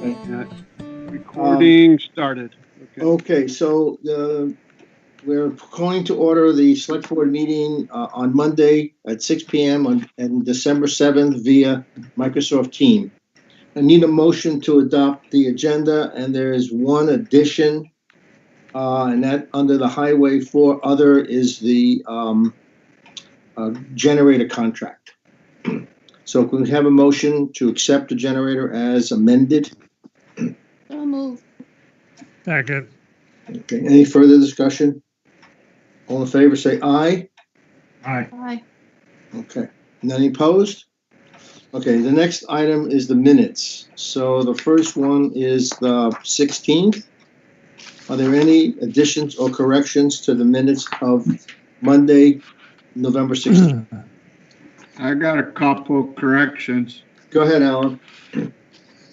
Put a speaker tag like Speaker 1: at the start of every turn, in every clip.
Speaker 1: Okay.
Speaker 2: Recording started.
Speaker 1: Okay, so we're calling to order the select board meeting on Monday at 6 p.m. on December 7th via Microsoft Teams. I need a motion to adopt the agenda, and there is one addition, and that under the Highway 4 other is the generator contract. So can we have a motion to accept the generator as amended?
Speaker 3: So moved.
Speaker 2: Second.
Speaker 1: Okay, any further discussion? All in favor, say aye.
Speaker 2: Aye.
Speaker 3: Aye.
Speaker 1: Okay, and any opposed? Okay, the next item is the minutes. So the first one is the 16th. Are there any additions or corrections to the minutes of Monday, November 16th?
Speaker 4: I got a couple corrections.
Speaker 1: Go ahead, Alan.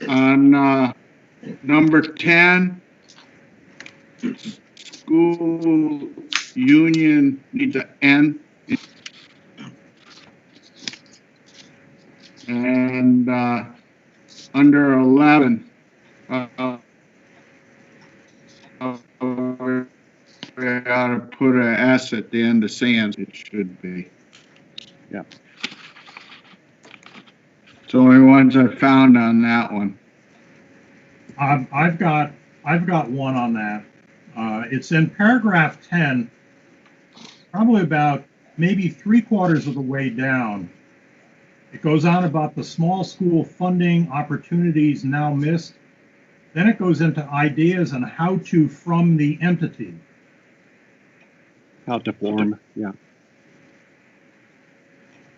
Speaker 4: On number 10, school union needs an N. And under 11, we ought to put an S at the end of Sands. It should be.
Speaker 2: Yeah.
Speaker 4: It's the only ones I found on that one.
Speaker 5: I've got one on that. It's in paragraph 10, probably about maybe 3/4 of the way down. It goes on about the small school funding opportunities now missed. Then it goes into ideas on how to from the entity.
Speaker 2: How to form, yeah.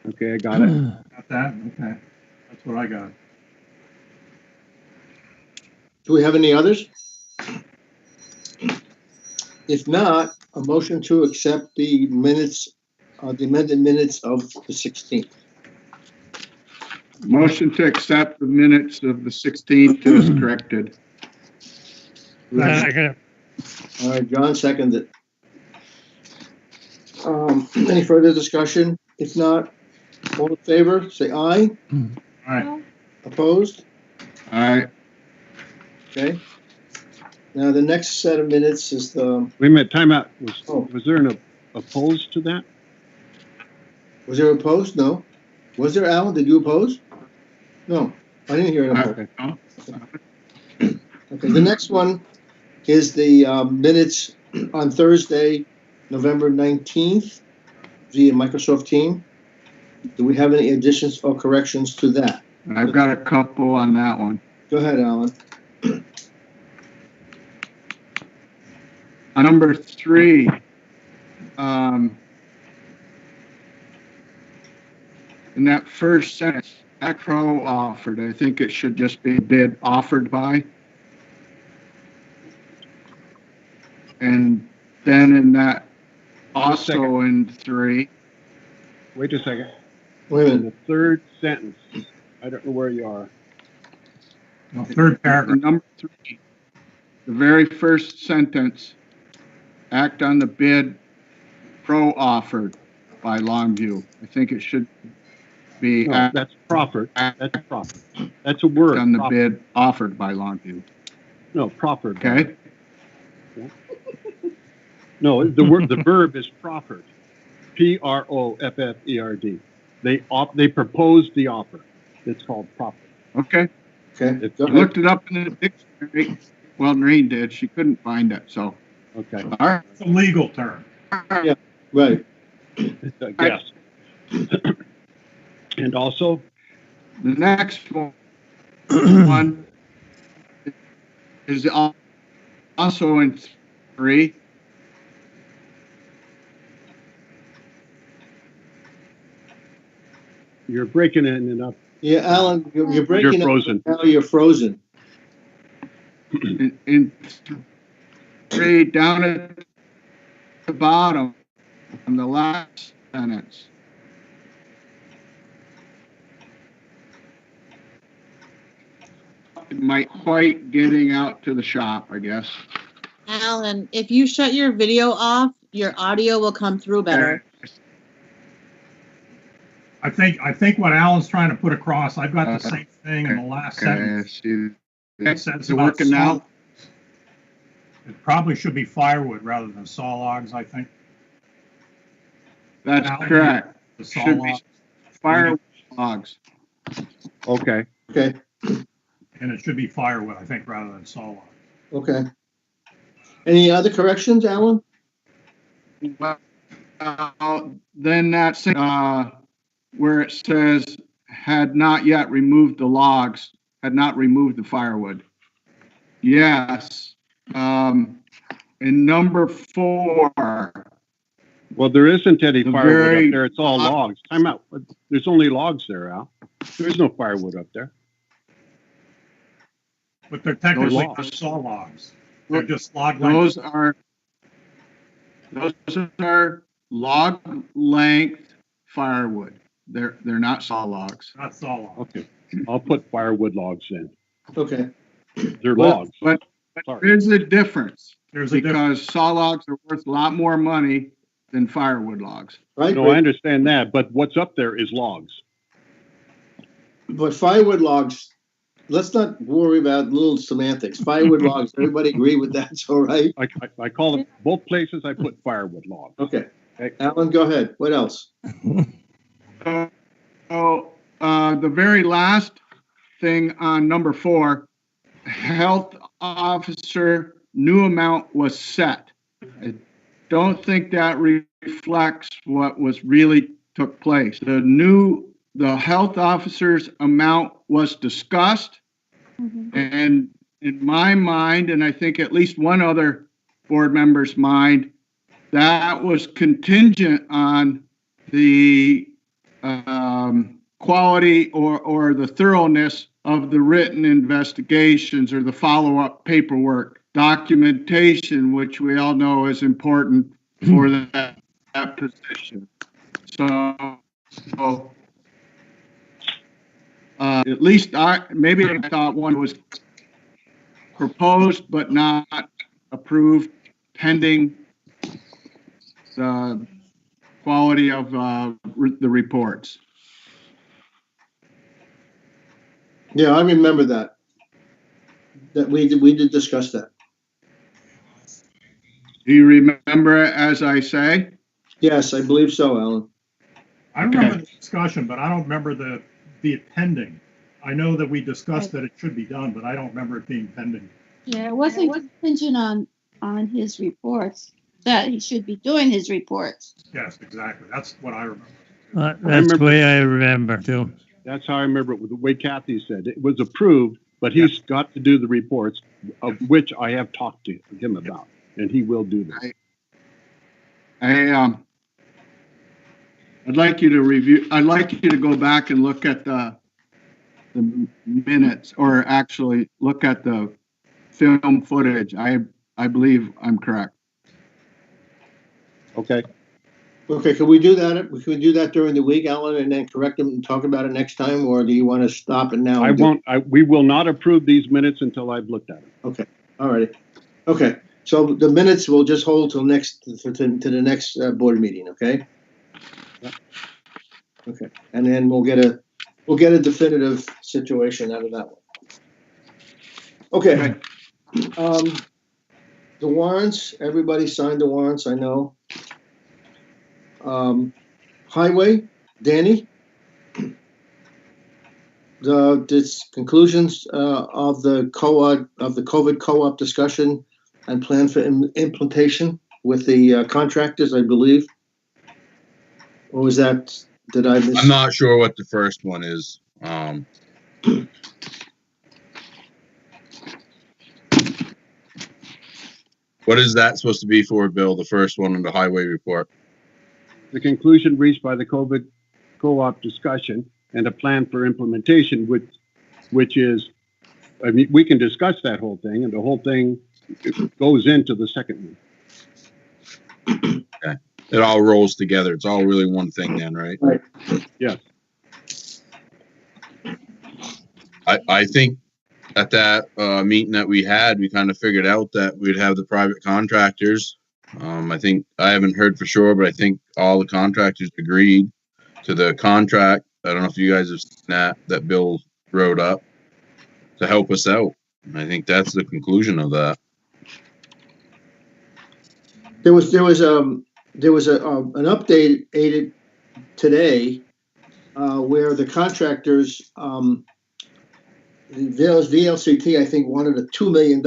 Speaker 2: Okay, I got it.
Speaker 5: Got that? Okay. That's what I got.
Speaker 1: Do we have any others? If not, a motion to accept the minutes, the amended minutes of the 16th.
Speaker 4: Motion to accept the minutes of the 16th as corrected.
Speaker 2: Second.
Speaker 1: All right, John seconded. Any further discussion? If not, all in favor, say aye.
Speaker 5: All right.
Speaker 1: Opposed?
Speaker 4: All right.
Speaker 1: Okay. Now, the next set of minutes is the,
Speaker 2: Wait a minute, time out.
Speaker 1: Oh.
Speaker 2: Was there an opposed to that?
Speaker 1: was there opposed? No. Was there, Alan? Did you oppose? No, I didn't hear an opposed. Okay, the next one is the minutes on Thursday, November 19th via Microsoft Teams. Do we have any additions or corrections to that?
Speaker 4: I've got a couple on that one.
Speaker 1: Go ahead, Alan.
Speaker 4: On number 3, in that first sentence, Acro offered, I think it should just be bid offered by. And then in that, also in 3.
Speaker 2: Wait a second.
Speaker 1: Wait a
Speaker 2: In
Speaker 1: minute.
Speaker 2: the third sentence, I don't know where you are.
Speaker 5: No, third paragraph.
Speaker 4: Number 3, the very first sentence, act on the bid pro offered by Longview. I think it should be
Speaker 2: No,
Speaker 4: act
Speaker 2: that's proffered. That's proffered. That's a word.
Speaker 4: on the
Speaker 2: proffered.
Speaker 4: bid offered by Longview.
Speaker 2: No, proffered.
Speaker 4: Okay?
Speaker 2: No, the word, the verb is proffered. Proffered. They proposed the offer. It's called proffered.
Speaker 4: Okay.
Speaker 1: Okay,
Speaker 2: It's,
Speaker 1: go
Speaker 4: I
Speaker 1: ahead.
Speaker 4: looked it up in the dictionary. Well, Noreen did. She couldn't find it. So,
Speaker 2: okay,
Speaker 4: all right.
Speaker 5: It's a legal term.
Speaker 1: Right.
Speaker 2: it's a guess. And also,
Speaker 4: The next one is also in 3.
Speaker 2: you're breaking in and up.
Speaker 1: Yeah, Alan, you're breaking
Speaker 2: You're
Speaker 1: up.
Speaker 2: frozen.
Speaker 1: Now you're frozen.
Speaker 4: In 3, down at the bottom, on the last sentence. It might quite getting out to the shop, I guess.
Speaker 3: Alan, if you shut your video off, your audio will come through better.
Speaker 5: I think what Alan's trying to put across, I've got the same thing in the last
Speaker 4: Okay,
Speaker 5: sentence.
Speaker 4: see
Speaker 5: It says
Speaker 4: Is it
Speaker 5: about
Speaker 4: working now?
Speaker 5: saw- It probably should be firewood rather than saw logs, I think.
Speaker 4: That's
Speaker 5: Now,
Speaker 4: correct.
Speaker 5: The saw
Speaker 4: Should be
Speaker 5: log,
Speaker 4: fire logs.
Speaker 2: Okay.
Speaker 1: Okay,
Speaker 5: and it should be firewood, I think, rather than saw log.
Speaker 1: okay. Any other corrections, Alan?
Speaker 4: Well, then that's, where it says had not yet removed the logs, had not removed the firewood. Yes. In number 4,
Speaker 2: Well, there isn't any
Speaker 4: The
Speaker 2: firewood
Speaker 4: very
Speaker 2: up there. It's all logs. Time out. There's only logs there, Al. There is no firewood up there.
Speaker 5: But they're technically
Speaker 2: logs.
Speaker 5: not saw logs. They're just log length.
Speaker 4: those are log length firewood. They're not saw logs.
Speaker 5: Not saw logs.
Speaker 2: Okay. I'll put firewood logs in.
Speaker 1: Okay,
Speaker 2: They're logs.
Speaker 4: But
Speaker 2: Sorry.
Speaker 4: there's a difference
Speaker 5: There's a difference.
Speaker 4: because saw logs are worth a lot more money than firewood logs.
Speaker 1: right?
Speaker 2: No, I understand that, but what's up there is logs.
Speaker 1: But firewood logs, let's not worry about little semantics. Firewood logs, everybody agree with that, so right?
Speaker 2: I call it, both places I put firewood logs.
Speaker 1: Okay.
Speaker 2: Okay.
Speaker 1: Alan, go ahead. What else?
Speaker 4: So, the very last thing on number 4, health officer, new amount was set. I don't think that reflects what was really took place. The health officer's amount was discussed, and in my mind, and I think at least one other board member's mind, that was contingent on the quality or the thoroughness of the written investigations or the follow-up paperwork, documentation, which we all know is important for that position. So at least maybe I thought one was proposed but not approved pending the quality of the reports.
Speaker 1: Yeah, I remember that. That we did discuss that.
Speaker 4: Do you remember it as I say?
Speaker 1: Yes, I believe so, Alan.
Speaker 5: I remember the discussion, but I don't remember the pending. I know that we discussed that it should be done, but I don't remember it being pending.
Speaker 6: Yeah, it wasn't contingent on his reports, that he should be doing his reports.
Speaker 5: Yes, exactly. That's what I remember.
Speaker 7: That's the way I remember too.
Speaker 2: That's how I remember it, with the way Kathy said. It was approved, but he's got to do the reports, of which I have talked to him about, and he will do this.
Speaker 4: I'd like you to review, I'd like you to go back and look at the minutes, or actually look at the film footage. I believe I'm correct.
Speaker 2: Okay.
Speaker 1: Okay, can we do that? We could do that during the week, Alan, and then correct them and talk about it next time, or do you want to stop it now?
Speaker 2: We will not approve these minutes until I've looked at them.
Speaker 1: Okay, all righty. Okay, so the minutes will just hold till to the next board meeting, okay?
Speaker 2: Yep.
Speaker 1: Okay, and then we'll get a definitive situation out of that one. Okay. The warrants, everybody signed the warrants, I know. Highway, Danny? The conclusions of the COVID co-op discussion and plan for implementation with the contractors, I believe. Or was that, did I miss?
Speaker 8: I'm not sure what the first one is. What is that supposed to be for, Bill? The first one in the highway report?
Speaker 2: The conclusion reached by the COVID co-op discussion and a plan for implementation, which is, I mean, we can discuss that whole thing, and the whole thing goes into the second one.
Speaker 8: Okay. It all rolls together. It's all really one thing then, right?
Speaker 1: Right.
Speaker 2: Yes.
Speaker 8: I think at that meeting that we had, we kind of figured out that we'd have the private contractors. I think, I haven't heard for sure, but I think all the contractors agreed to the contract. I don't know if you guys have seen that Bill wrote up to help us out. And I think that's the conclusion of that.
Speaker 1: There was an update aided today where the contractors, the VLCT, I think, wanted a $2 million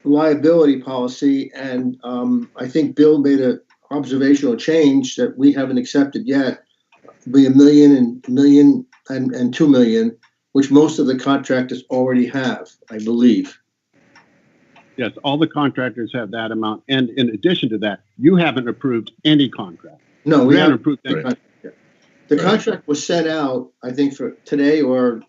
Speaker 1: liability policy, and I think Bill made an observational change that we haven't accepted yet. Be $1 million and $2 million, which most of the contractors already have, I believe.
Speaker 2: Yes, all the contractors have that amount. And in addition to that, you haven't approved any contract.
Speaker 1: No, we haven't
Speaker 2: approved any.
Speaker 8: Right.
Speaker 1: The contract was sent out, I think, for today or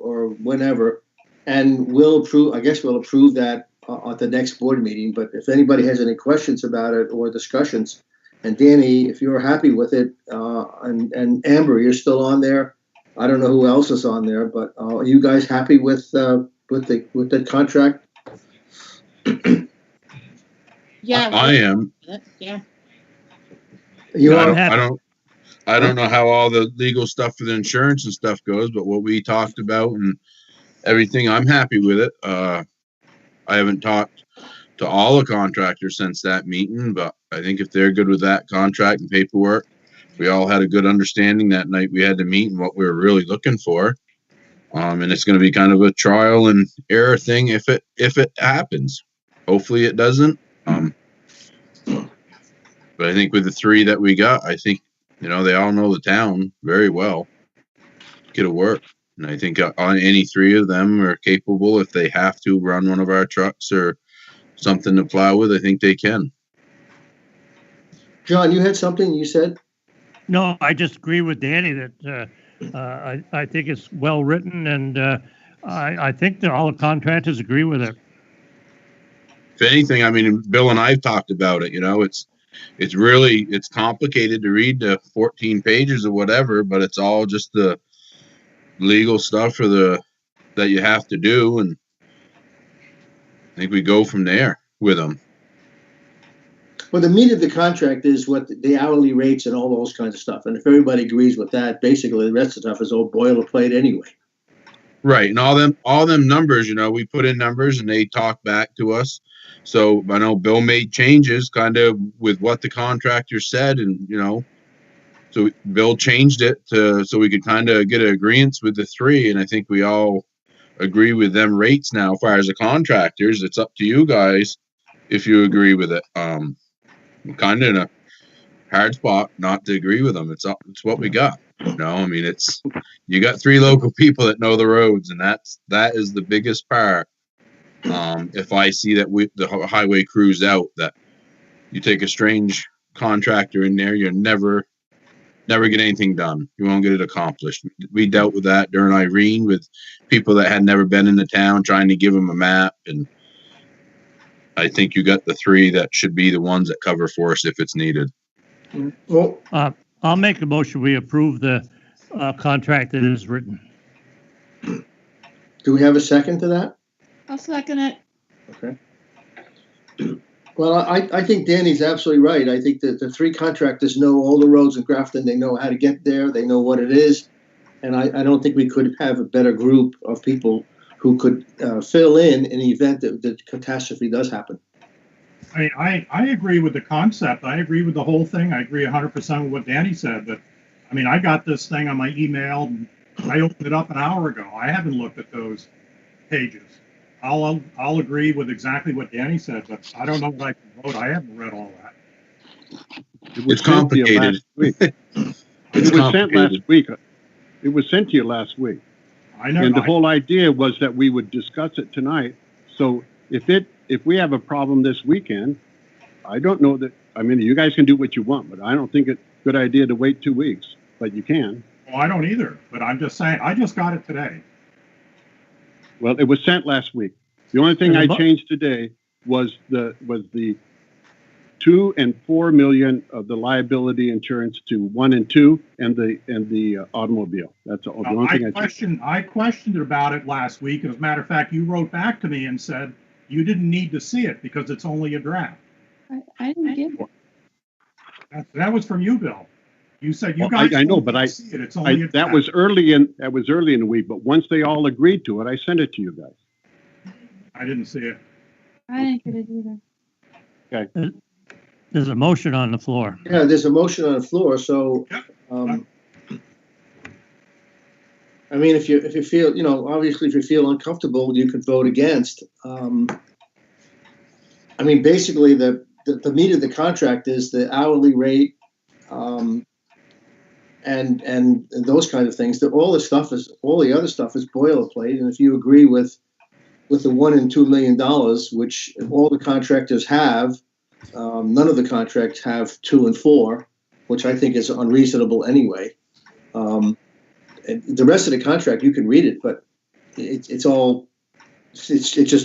Speaker 1: whenever, and we'll approve. I guess we'll approve that at the next board meeting. But if anybody has any questions about it or discussions, and Danny, if you're happy with it, and Amber, you're still on there. I don't know who else is on there, but are you guys happy with the contract?
Speaker 3: Yeah.
Speaker 8: I am.
Speaker 3: Yeah.
Speaker 1: You
Speaker 8: I
Speaker 1: are.
Speaker 8: don't know how all the legal stuff for the insurance and stuff goes, but what we talked about and everything, I'm happy with it. I haven't talked to all the contractors since that meeting, but I think if they're good with that contract and paperwork, we all had a good understanding that night we had to meet and what we were really looking for. And it's going to be kind of a trial and error thing if it happens. Hopefully it doesn't. But I think with the three that we got, I think, they all know the town very well. It'll work. And I think on any three of them are capable, if they have to run one of our trucks or something to plow with, I think they can.
Speaker 1: John, you had something you said?
Speaker 7: No, I just agree with Danny that I think it's well written, and I think that all the contractors agree with it.
Speaker 8: If anything, I mean, Bill and I've talked about it. It's complicated to read the 14 pages or whatever, but it's all just the legal stuff that you have to do, and I think we go from there with them.
Speaker 1: Well, the meat of the contract is what the hourly rates and all those kinds of stuff. And if everybody agrees with that, basically the rest of the stuff is all boilerplate anyway.
Speaker 8: Right. And all them numbers, we put in numbers and they talk back to us. So I know Bill made changes kind of with what the contractor said, and, so Bill changed it so we could kind of get an agreement with the three. And I think we all agree with them rates now. As far as the contractors, it's up to you guys if you agree with it. I'm kind of in a hard spot not to agree with them. It's what we got. I mean, you got three local people that know the roads, and that is the biggest part. If I see that the highway crew's out, that you take a strange contractor in there, you'll never get anything done. You won't get it accomplished. We dealt with that during Irene with people that had never been in the town, trying to give them a map, and I think you got the three that should be the ones that cover for us if it's needed.
Speaker 1: Well,
Speaker 7: I'll make a motion. We approve the contract that is written.
Speaker 1: do we have a second to that?
Speaker 6: I'll second it.
Speaker 1: Okay. Well, I think Danny's absolutely right. I think that the three contractors know all the roads in Grafton. They know how to get there. They know what it is. And I don't think we could have a better group of people who could fill in the event that the catastrophe does happen.
Speaker 5: I agree with the concept. I agree with the whole thing. I agree 100% with what Danny said. But I mean, I got this thing on my email. And I opened it up an hour ago. I haven't looked at those pages. I'll agree with exactly what Danny said, but I don't know what I can vote. I haven't read all that.
Speaker 8: It's complicated.
Speaker 2: It was sent last week. It was sent to you last week.
Speaker 5: I know.
Speaker 2: And the whole idea was that we would discuss it tonight. So if we have a problem this weekend, I don't know that. I mean, you guys can do what you want, but I don't think it's a good idea to wait 2 weeks. But you can.
Speaker 5: Well, I don't either. But I'm just saying. I just got it today.
Speaker 2: Well, it was sent last week. The only thing I changed today was the 2 and 4 million of the liability insurance to 1 and 2 and the automobile. That's all. The only thing
Speaker 5: I questioned about it last week. As a matter of fact, you wrote back to me and said you didn't need to see it because it's only a draft.
Speaker 6: I didn't get it.
Speaker 5: That was from you, Bill. You said you
Speaker 2: Well,
Speaker 5: guys.
Speaker 2: I know,
Speaker 5: won't
Speaker 2: but I-
Speaker 5: see it. It's only a
Speaker 2: that
Speaker 5: draft.
Speaker 2: was early in the week, but once they all agreed to it, I sent it to you guys.
Speaker 5: I didn't see it.
Speaker 6: I didn't get it either.
Speaker 7: There's a motion on the floor.
Speaker 1: Yeah, there's a motion on the floor, so,
Speaker 5: Yep.
Speaker 1: I mean, if you feel, obviously, if you feel uncomfortable, you could vote against. I mean, basically, the meat of the contract is the hourly rate, and those kind of things. All the other stuff is boilerplate. And if you agree with the $1 and $2 million, which all the contractors have, none of the contracts have 2 and 4, which I think is unreasonable anyway. And the rest of the contract, you can read it, but it's just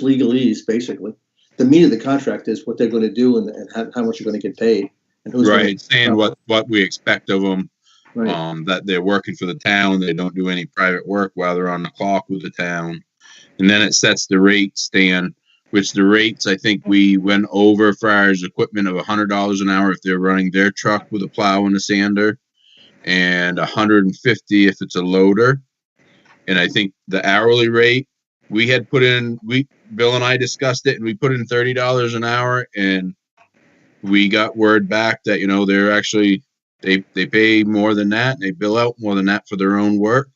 Speaker 1: legalese, basically. The meat of the contract is what they're going to do and how much you're going to get paid. And who's
Speaker 8: Right,
Speaker 1: gonna-
Speaker 8: saying what we expect of them.
Speaker 1: Right.
Speaker 8: That they're working for the town. They don't do any private work while they're on the clock with the town. And then it sets the rate, Stan, which the rates, I think we went over for our equipment of $100 an hour if they're running their truck with a plow and a sander, and $150 if it's a loader. And I think the hourly rate we had put in, Bill and I discussed it, and we put in $30 an hour, and we got word back that, they're actually, they pay more than that, and they bill out more than that for their own work.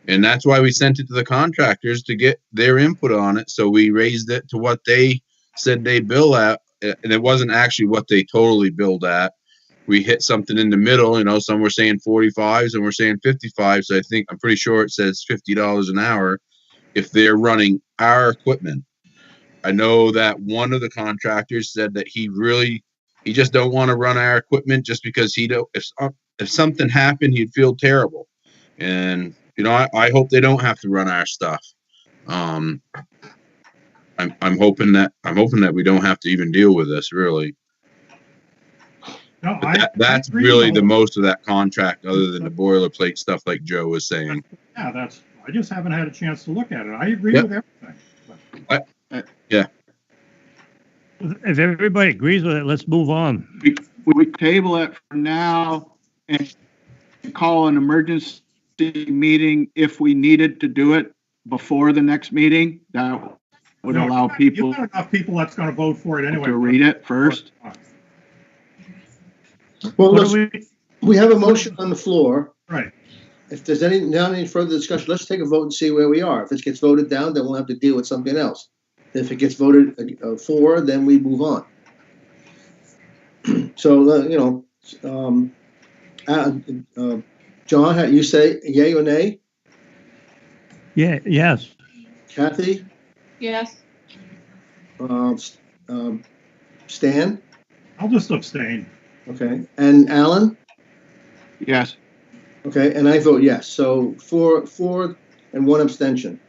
Speaker 8: And that's why we sent it to the contractors to get their input on it. So we raised it to what they said they bill at, and it wasn't actually what they totally billed at. We hit something in the middle, some were saying 45, some were saying 55. So I'm pretty sure it says $50 an hour if they're running our equipment. I know that one of the contractors said that he just don't want to run our equipment just because if something happened, he'd feel terrible. And I hope they don't have to run our stuff. I'm hoping that we don't have to even deal with this, really.
Speaker 5: No,
Speaker 8: That's
Speaker 5: agree,
Speaker 8: really the
Speaker 5: though.
Speaker 8: most of that contract, other than the boilerplate stuff like Joe was saying.
Speaker 5: Yeah, I just haven't had a chance to look at it. I agree
Speaker 8: Yep.
Speaker 5: with everything.
Speaker 7: If everybody agrees with it, let's move on.
Speaker 4: We table it for now and call an emergency meeting if we needed to do it before the next meeting. That would
Speaker 5: No,
Speaker 4: allow
Speaker 5: you've
Speaker 4: people
Speaker 5: got enough people that's going to vote for it anyway.
Speaker 4: to read it first.
Speaker 1: Well,
Speaker 7: What do
Speaker 1: we have a motion on the floor.
Speaker 5: Right.
Speaker 1: If there's any further discussion, let's take a vote and see where we are. If it gets voted down, then we'll have to deal with something else. If it gets voted for, then we move on. So, John, how you say yay or nay?
Speaker 7: Yeah, yes.
Speaker 1: Kathy?
Speaker 6: Yes.
Speaker 1: Stan?
Speaker 5: I'll just abstain.
Speaker 1: Okay. And Alan?
Speaker 4: Yes.
Speaker 1: Okay. And I vote yes. So 4 and 1 abstention.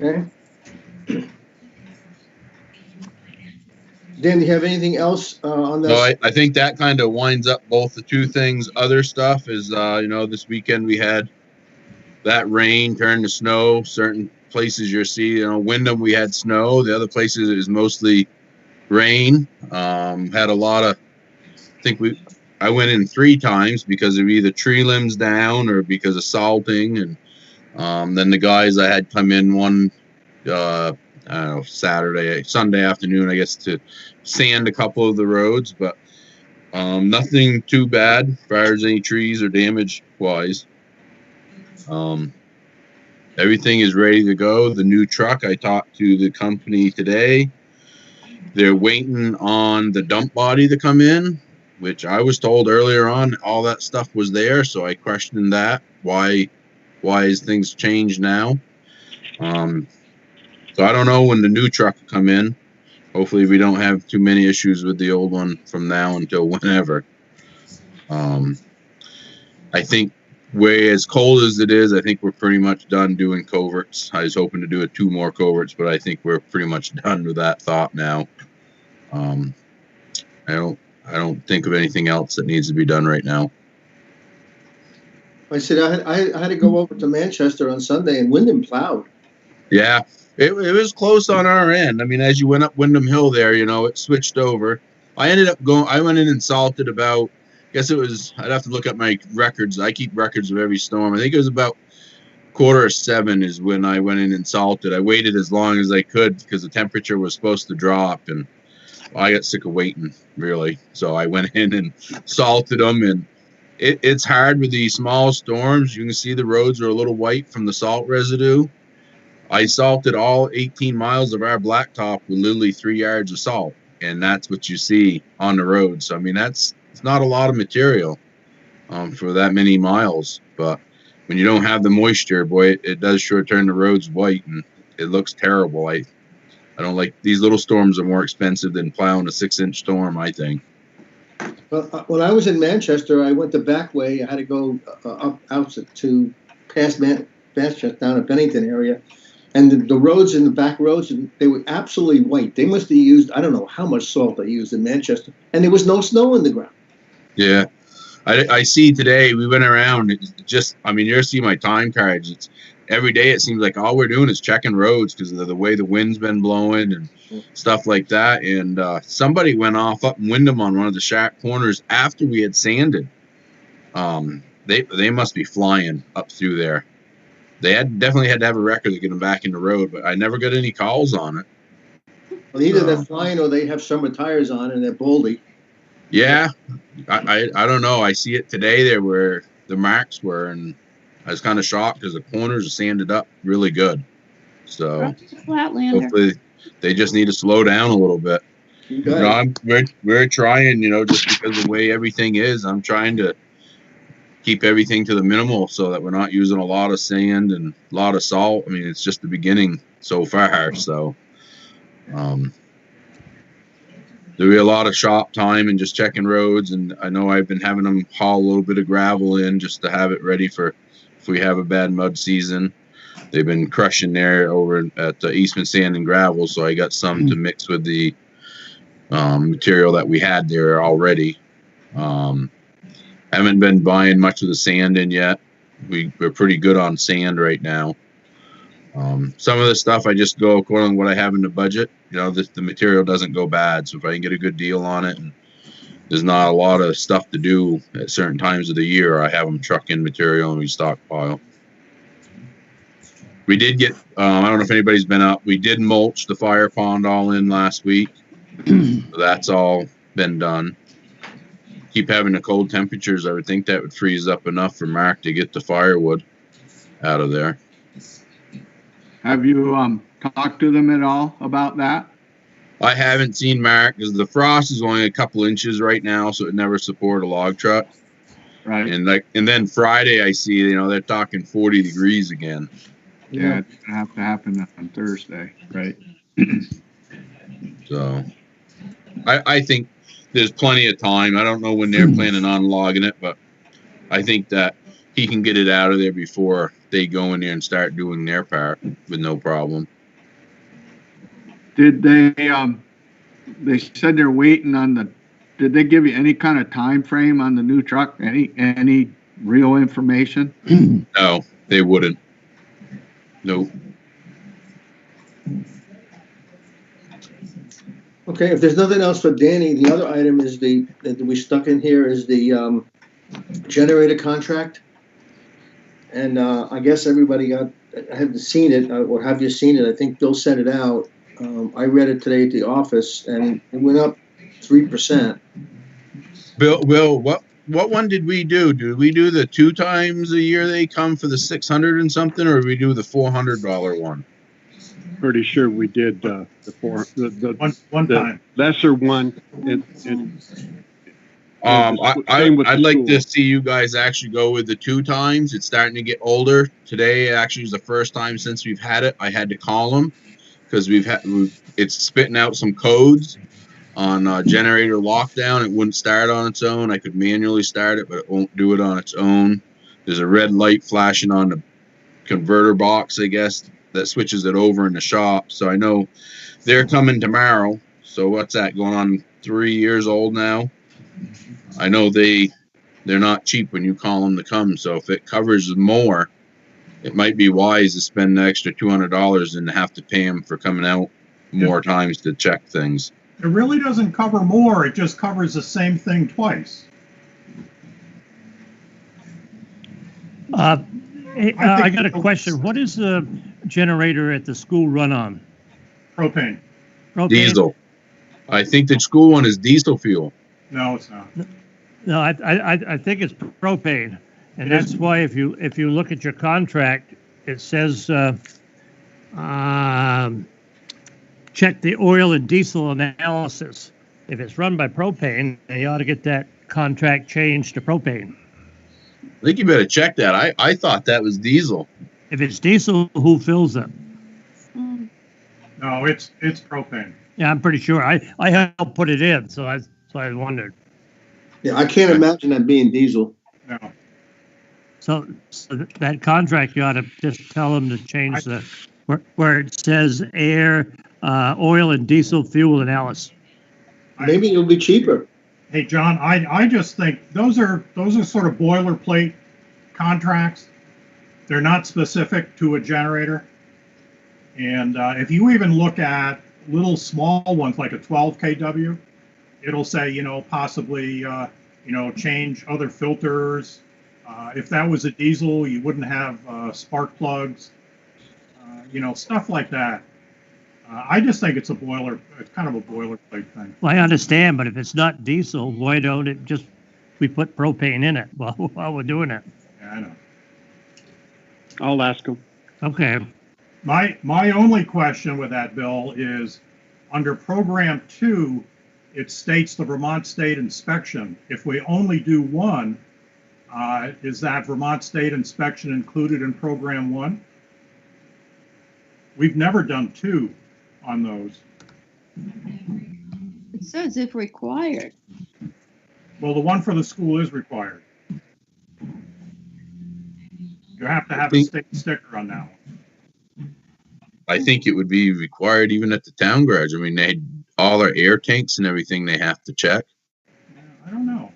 Speaker 1: Okay. Dan, do you have anything else on this?
Speaker 8: No, I think that kind of winds up both the two things. Other stuff is, this weekend we had that rain turn to snow. Certain places you'll see, Wyndham, we had snow. The other places it was mostly rain. Had a lot of, I went in 3 times because of either tree limbs down or because of salting. And then the guys I had come in one, Sunday afternoon, I guess, to sand a couple of the roads, but nothing too bad as far as any trees or damage wise. Everything is ready to go. The new truck, I talked to the company today. They're waiting on the dump body to come in, which I was told earlier on all that stuff was there, so I questioned that. Why is things changed now? So I don't know when the new truck will come in. Hopefully we don't have too many issues with the old one from now until whenever. I think as cold as it is, I think we're pretty much done doing coverts. I was hoping to do 2 more coverts, but I think we're pretty much done with that thought now. I don't think of anything else that needs to be done right now.
Speaker 1: I said I had to go over to Manchester on Sunday, and Wyndham plowed.
Speaker 8: Yeah, it was close on our end. I mean, as you went up Wyndham Hill there, it switched over. I went in and salted about guess it was, I'd have to look up my records. I keep records of every storm. I think it was about 6:45 is when I went in and salted. I waited as long as I could because the temperature was supposed to drop, and I got sick of waiting, really. So I went in and salted them, and it's hard with these small storms. You can see the roads are a little white from the salt residue. I salted all 18 miles of our blacktop with literally 3 yards of salt, and that's what you see on the road. So, I mean, it's not a lot of material for that many miles, but when you don't have the moisture, boy, it does sure turn the roads white, and it looks terrible. I don't like, these little storms are more expensive than plowing a 6-inch storm, I think.
Speaker 1: Well, when I was in Manchester, I went the back way. I had to go up out to past Manchester down at Bennington area. And the roads in the back roads, they were absolutely white. They must have used, I don't know how much salt they used in Manchester. And there was no snow in the ground.
Speaker 8: Yeah. I see today, we went around, it's just, I mean, you see my time cards. It's every day it seems like all we're doing is checking roads because of the way the wind's been blowing and stuff like that. And somebody went off up in Wyndham on one of the sharp corners after we had sanded. They must be flying up through there. They definitely had to have a record to get them back in the road, but I never got any calls on it.
Speaker 1: Well, either they're flying or they have summer tires on and they're boldy.
Speaker 8: Yeah, I don't know. I see it today there where the marks were, and I was kind of shocked because the corners are sanded up really good. So
Speaker 6: Flatlander.
Speaker 8: hopefully they just need to slow down a little bit. We're trying, just because of the way everything is, I'm trying to keep everything to the minimal so that we're not using a lot of sand and a lot of salt. I mean, it's just the beginning so far. So there'll be a lot of shop time and just checking roads. And I know I've been having them haul a little bit of gravel in just to have it ready for if we have a bad mud season. They've been crushing there over at Eastman Sand and Gravel. So I got some to mix with the material that we had there already. Haven't been buying much of the sand in yet. We're pretty good on sand right now. Some of the stuff I just go according to what I have in the budget. The material doesn't go bad. So if I can get a good deal on it and there's not a lot of stuff to do at certain times of the year, I have them truck in material and we stockpile. We did get, I don't know if anybody's been up, we did mulch the fire pond all in last week. So that's all been done. Keep having the cold temperatures, I would think that would freeze up enough for Mark to get the firewood out of there.
Speaker 4: Have you talked to them at all about that?
Speaker 8: I haven't seen Mark because the frost is only a couple inches right now, so it never support a log truck.
Speaker 4: Right.
Speaker 8: And then Friday I see, they're talking 40 degrees again.
Speaker 4: Yeah, it's gonna have to happen on Thursday, right?
Speaker 8: So I think there's plenty of time. I don't know when they're planning on logging it, but I think that he can get it out of there before they go in there and start doing their part with no problem.
Speaker 4: Did they said they're waiting on did they give you any kind of time frame on the new truck? Any real information?
Speaker 8: No, they wouldn't. Nope.
Speaker 1: Okay, if there's nothing else for Danny, the other item is that we stuck in here is the generator contract. And I guess everybody I haven't seen it, or have you seen it? I think Bill sent it out. I read it today at the office, and it went up 3%.
Speaker 8: Bill, what one did we do? Did we do the 2 times a year they come for the 600 and something, or did we do the $400 one?
Speaker 2: Pretty sure we did the
Speaker 5: one time
Speaker 2: lesser one.
Speaker 8: I'd like to see you guys actually go with the 2 times. It's starting to get older. Today actually is the first time since we've had it. I had to call them because it's spitting out some codes on generator lockdown. It wouldn't start on its own. I could manually start it, but it won't do it on its own. There's a red light flashing on the converter box, I guess, that switches it over in the shop. So I know they're coming tomorrow. So what's that, going on 3 years old now? I know they're not cheap when you call them to come. So if it covers more, it might be wise to spend the extra $200 and have to pay them for coming out more times to check things.
Speaker 5: It really doesn't cover more. It just covers the same thing twice.
Speaker 7: Hey, I got a question. What is the generator at the school run on?
Speaker 5: Propane.
Speaker 7: Propane?
Speaker 8: Diesel. I think the school one is diesel fuel.
Speaker 5: No, it's not.
Speaker 7: No, I think it's propane, and that's why if you look at your contract, it says check the oil and diesel analysis. If it's run by propane, they ought to get that contract changed to propane.
Speaker 8: I think you better check that. I thought that was diesel.
Speaker 7: If it's diesel, who fills it?
Speaker 6: Mm.
Speaker 5: No, it's propane.
Speaker 7: Yeah, I'm pretty sure. I helped put it in, so I wondered.
Speaker 1: Yeah, I can't imagine that being diesel.
Speaker 5: No.
Speaker 7: So that contract, you ought to just tell them to change where it says air, oil, and diesel fuel analysis.
Speaker 1: Maybe it'll be cheaper.
Speaker 5: Hey, John, I just think those are sort of boilerplate contracts. They're not specific to a generator. And if you even look at little small ones like a 12 kW, it'll say, possibly, change other filters. If that was a diesel, you wouldn't have spark plugs, stuff like that. I just think it's kind of a boilerplate thing.
Speaker 7: Well, I understand, but if it's not diesel, why don't we put propane in it while we're doing it?
Speaker 5: Yeah, I know.
Speaker 2: I'll ask them.
Speaker 7: Okay.
Speaker 5: My only question with that, Bill, is under Program 2, it states the Vermont State Inspection. If we only do one, is that Vermont State Inspection included in Program 1? We've never done 2 on those.
Speaker 6: It says if required.
Speaker 5: Well, the one for the school is required. You have to have a state sticker on that one.
Speaker 8: I think it would be required even at the town garage. I mean, they all their air tanks and everything they have to check.
Speaker 5: Yeah, I don't know.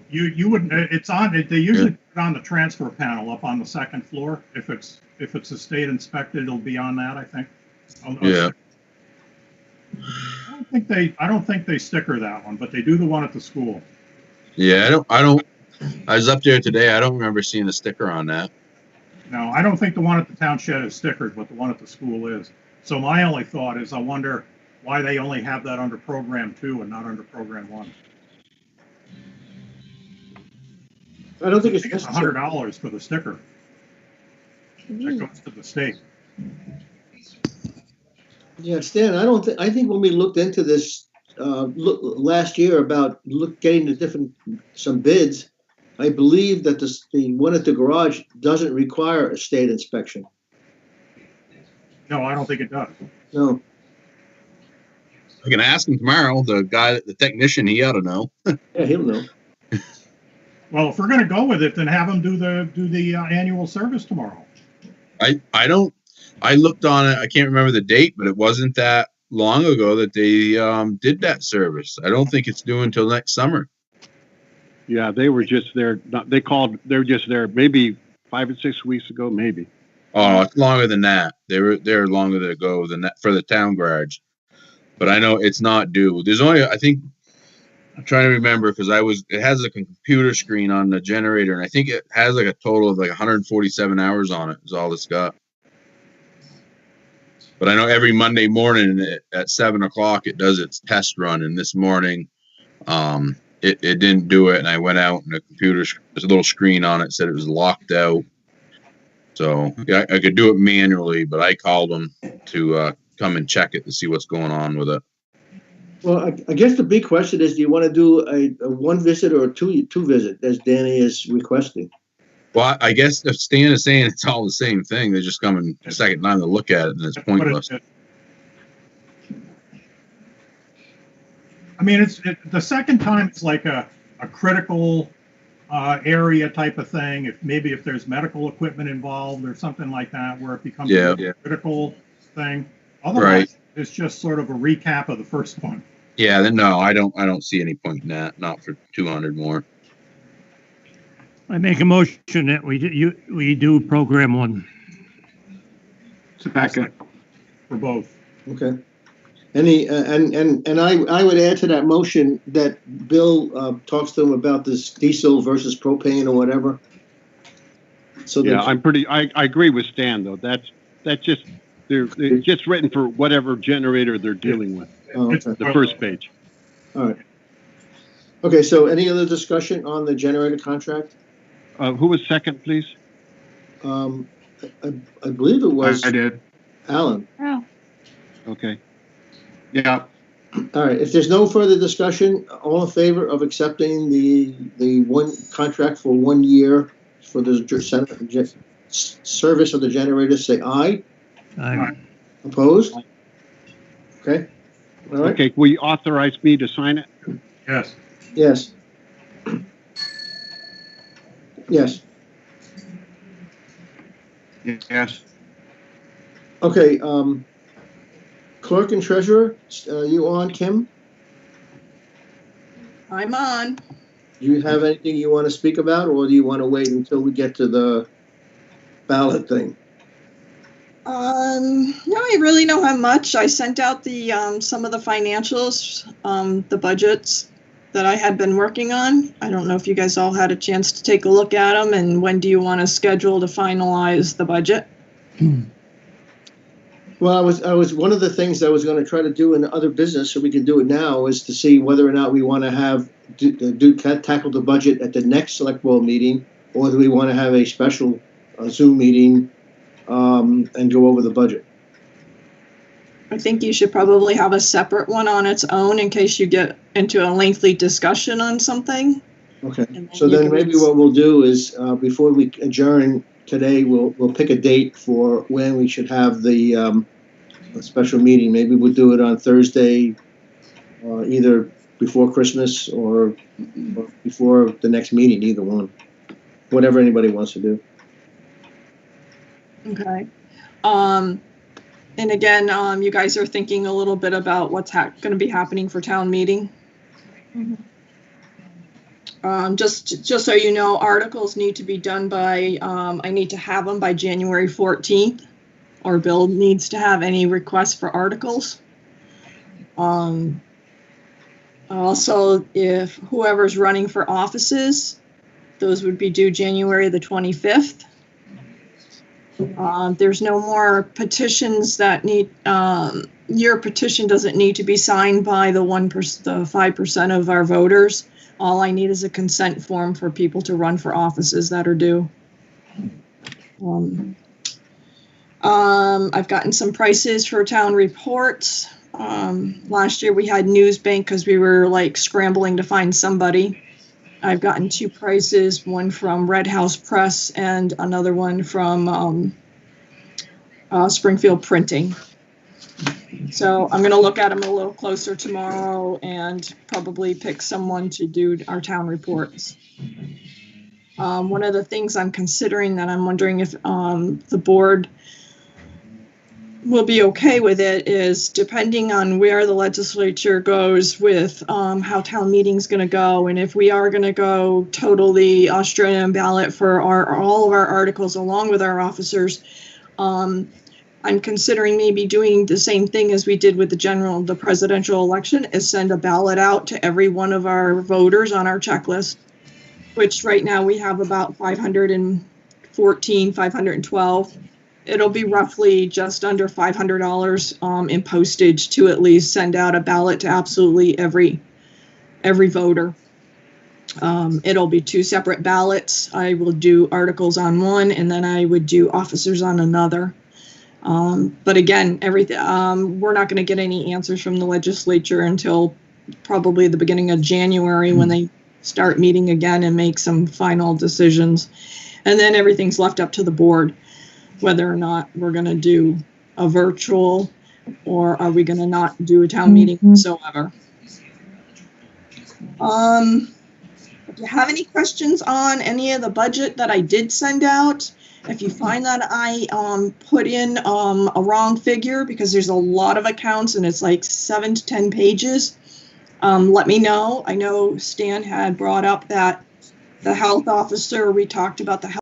Speaker 5: You wouldn't. It's on. They usually put it on the transfer panel up on the second floor. If it's a state inspected, it'll be on that. I think.
Speaker 8: Yeah.
Speaker 5: I don't think they sticker that one, but they do the one at the school.
Speaker 8: Yeah, I don't. I was up there today. I don't remember seeing a sticker on that.
Speaker 5: No, I don't think the one at the town shed is stickered, but the one at the school is. So my only thought is, I wonder why they only have that under Program 2 and not under Program 1.
Speaker 1: I don't think
Speaker 5: I
Speaker 1: it's
Speaker 5: think it's
Speaker 1: necessary.
Speaker 5: $100 for the sticker. That goes to the state.
Speaker 1: Yeah, Stan, I think when we looked into this last year about getting some bids, I believe that the one at the garage doesn't require a state inspection.
Speaker 5: No, I don't think it does.
Speaker 1: No.
Speaker 8: I can ask him tomorrow. The technician, he ought to know.
Speaker 1: Yeah, he'll know.
Speaker 5: Well, if we're going to go with it, then have them do the annual service tomorrow.
Speaker 8: I looked on it. I can't remember the date, but it wasn't that long ago that they did that service. I don't think it's due until next summer.
Speaker 2: Yeah, they were just there. They're just there maybe 5 or 6 weeks ago, maybe.
Speaker 8: Oh, it's longer than that. They were there longer ago than that for the town garage. But I know it's not due. There's only, I think, I'm trying to remember because it has like a computer screen on the generator, and I think it has like a total of like 147 hours on it is all it's got. But I know every Monday morning at 7 o'clock it does its test run, and this morning it didn't do it, and I went out and there's a little screen on it said it was locked out. So yeah, I could do it manually, but I called them to come and check it to see what's going on with it.
Speaker 1: Well, I guess the big question is, do you want to do a one visit or a two visit, as Danny is requesting?
Speaker 8: Well, I guess if Stan is saying it's all the same thing, they're just coming a second time to look at it, and it's pointless.
Speaker 5: I mean, the second time it's like a critical area type of thing. If there's medical equipment involved or something like that, where it becomes a critical thing. Otherwise, it's just sort of a recap of the first one.
Speaker 8: Yeah, then no, I don't see any point in that. Not for 200 more.
Speaker 7: I make a motion that we do Program 1.
Speaker 4: Second.
Speaker 5: For both.
Speaker 1: Okay. I would add to that motion that Bill talks to them about this diesel versus propane or whatever. So
Speaker 2: Yeah,
Speaker 1: that,
Speaker 2: I agree with Stan though. That's just, they're just written for whatever generator they're dealing with.
Speaker 1: oh, okay.
Speaker 2: The first page.
Speaker 1: All right. Okay, so any other discussion on the generator contract?
Speaker 2: Who was second, please?
Speaker 1: I believe it was
Speaker 4: I did.
Speaker 1: Alan.
Speaker 6: Oh,
Speaker 2: Okay.
Speaker 4: Yeah.
Speaker 1: All right, if there's no further discussion, all in favor of accepting the one contract for 1 year for the service of the generator, say aye.
Speaker 7: Aye.
Speaker 1: Opposed? Okay. All right.
Speaker 2: Okay, will you authorize me to sign it?
Speaker 5: Yes.
Speaker 1: Yes. Yes.
Speaker 4: Yes.
Speaker 1: Okay, clerk and treasurer, you on, Kim?
Speaker 9: I'm on.
Speaker 1: Do you have anything you want to speak about, or do you want to wait until we get to the ballot thing?
Speaker 9: No, I really don't have much. I sent out the some of the financials, the budgets that I had been working on. I don't know if you guys all had a chance to take a look at them, and when do you want to schedule to finalize the budget?
Speaker 1: Well, I was one of the things I was going to try to do in other business, so we can do it now, is to see whether or not we want to tackle the budget at the next select board meeting, or do we want to have a special Zoom meeting and go over the budget.
Speaker 9: I think you should probably have a separate one on its own in case you get into a lengthy discussion on something.
Speaker 1: Okay.
Speaker 9: And
Speaker 1: So
Speaker 9: you
Speaker 1: then
Speaker 9: can-
Speaker 1: maybe what we'll do is before we adjourn today, we'll pick a date for when we should have the a special meeting. Maybe we'll do it on Thursday, either before Christmas or before the next meeting, either one. Whatever anybody wants to do.
Speaker 9: Okay. And again, you guys are thinking a little bit about what's going to be happening for town meeting. Just so you know, articles need to be done by, I need to have them by January 14th, or Bill needs to have any requests for articles. Also, if whoever's running for offices, those would be due January the 25th. There's no more petitions that need, your petition doesn't need to be signed by the 5% of our voters. All I need is a consent form for people to run for offices that are due. I've gotten some prices for town reports. Last year we had Newsbank because we were like scrambling to find somebody. I've gotten 2 prices, one from Red House Press and another one from Springfield Printing. So I'm going to look at them a little closer tomorrow and probably pick someone to do our town reports. One of the things I'm considering that I'm wondering if the board will be okay with it is, depending on where the legislature goes with how town meeting's going to go, and if we are going to go totally Australian ballot for all of our articles along with our officers, I'm considering maybe doing the same thing as we did with the presidential election, is send a ballot out to every one of our voters on our checklist, which right now we have about 514, 512. It'll be roughly just under $500 in postage to at least send out a ballot to absolutely every voter. It'll be 2 separate ballots. I will do articles on one, and then I would do officers on another. But again, we're not going to get any answers from the legislature until probably the beginning of January, when they start meeting again and make some final decisions. And then everything's left up to the board, whether or not we're going to do a virtual, or are we going to not do a town meeting whatsoever. If you have any questions on any of the budget that I did send out, if you find that I put in a wrong figure, because there's a lot of accounts and it's like 7 to 10 pages, let me know. I know Stan had brought up that the health officer, we talked about the health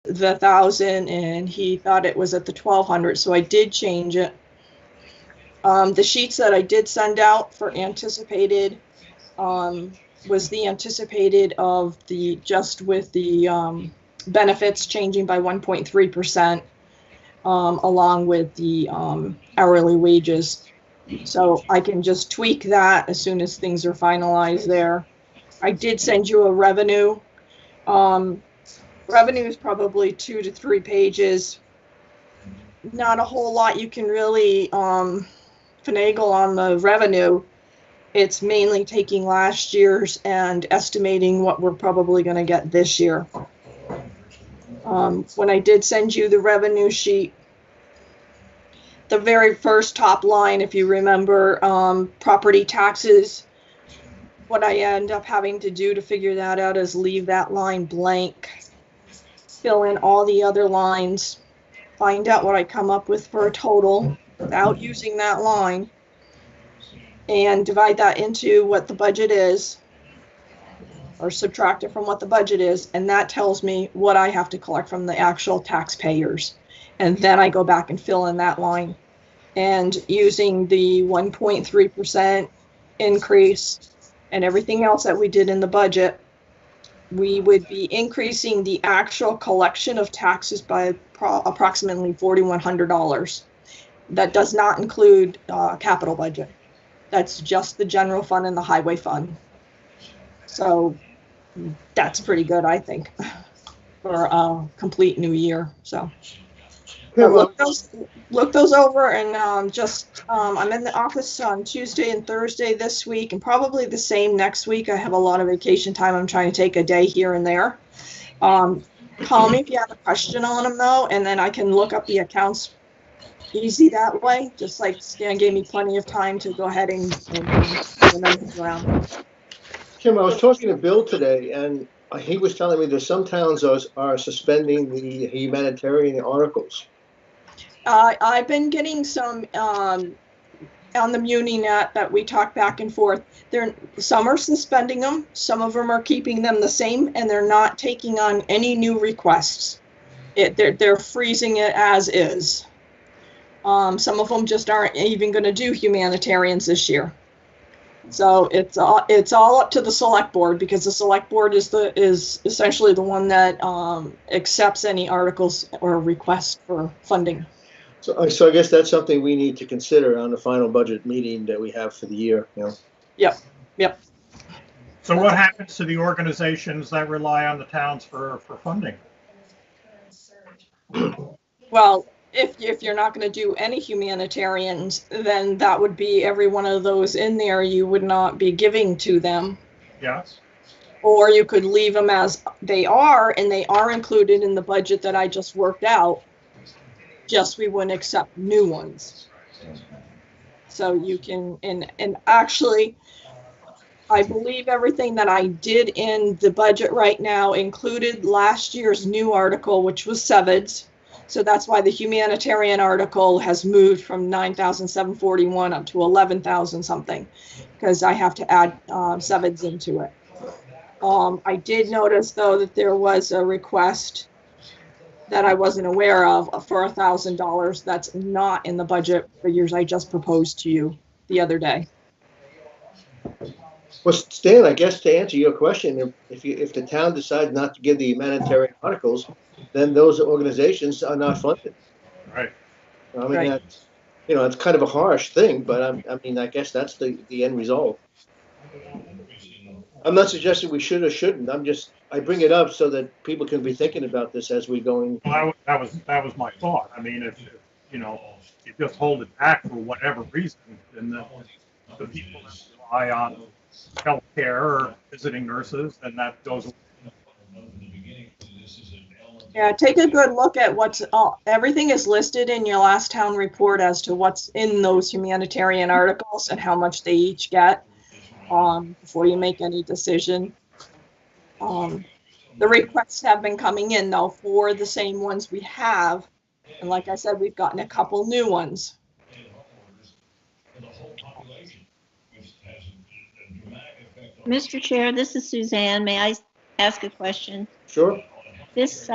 Speaker 9: the 1,000 and he thought it was at the 1,200, so I did change it. The sheets that I did send out for anticipated was the anticipated of the just with the benefits changing by 1.3%, along with the hourly wages. So I can just tweak that as soon as things are finalized there. I did send you a revenue. Revenue is probably 2 to 3 pages. Not a whole lot you can really finagle on the revenue. It's mainly taking last year's and estimating what we're probably going to get this year. When I did send you the revenue sheet, the very first top line, if you remember, property taxes, what I end up having to do to figure that out is leave that line blank, fill in all the other lines, find out what I come up with for a total without using that line, and divide that into what the budget is, or subtract it from what the budget is, and that tells me what I have to collect from the actual taxpayers. And then I go back and fill in that line. And using the 1.3% increase and everything else that we did in the budget, we would be increasing the actual collection of taxes by approximately $4,100. That does not include capital budget. That's just the general fund and the highway fund. So that's pretty good, I think, for a complete new year. So look those over, and I'm in the office on Tuesday and Thursday this week, and probably the same next week. I have a lot of vacation time. I'm trying to take a day here and there. Call me if you have a question on them, though, and then I can look up the accounts easy that way. Just like Stan gave me plenty of time to go ahead and the numbers around.
Speaker 1: Kim, I was talking to Bill today, and he was telling me that some towns are suspending the humanitarian articles.
Speaker 9: I've been getting some on the MuniNet that we talk back and forth. Some are suspending them, some of them are keeping them the same, and they're not taking on any new requests. They're freezing it as is. Some of them just aren't even going to do humanitarians this year. So it's all up to the select board, because the select board is essentially the one that accepts any articles or requests for funding.
Speaker 1: So I guess that's something we need to consider on the final budget meeting that we have for the year. You know?
Speaker 9: Yep.
Speaker 5: So what happens to the organizations that rely on the towns for funding?
Speaker 9: Well, if you're not going to do any humanitarians, then that would be every one of those in there you would not be giving to them.
Speaker 5: Yes.
Speaker 9: Or you could leave them as they are, and they are included in the budget that I just worked out. Just we wouldn't accept new ones. So you can, and actually, I believe everything that I did in the budget right now included last year's new article, which was SEVIDS. So that's why the humanitarian article has moved from 9,741 up to 11,000 something, because I have to add SEVIDS into it. I did notice, though, that there was a request that I wasn't aware of for $1,000. That's not in the budget figures I just proposed to you the other day.
Speaker 1: Well, Stan, I guess to answer your question, if the town decides not to give the humanitarian articles, then those organizations are not funded.
Speaker 5: Right.
Speaker 1: I mean,
Speaker 9: Right.
Speaker 1: that's, it's kind of a harsh thing, but I guess that's the end result. I'm not suggesting we should or shouldn't. I bring it up so that people can be thinking about this as we go in.
Speaker 5: Well, that was my thought. I mean, if you just hold it back for whatever reason, then the people that rely on healthcare or visiting nurses, then that goes away.
Speaker 9: Yeah, take a good look at everything is listed in your last town report as to what's in those humanitarian articles and how much they each get before you make any decision. The requests have been coming in, though, for the same ones we have. And like I said, we've gotten a couple new ones.
Speaker 6: Mr. Chair, this is Suzanne. May I ask a question?
Speaker 1: Sure.
Speaker 6: This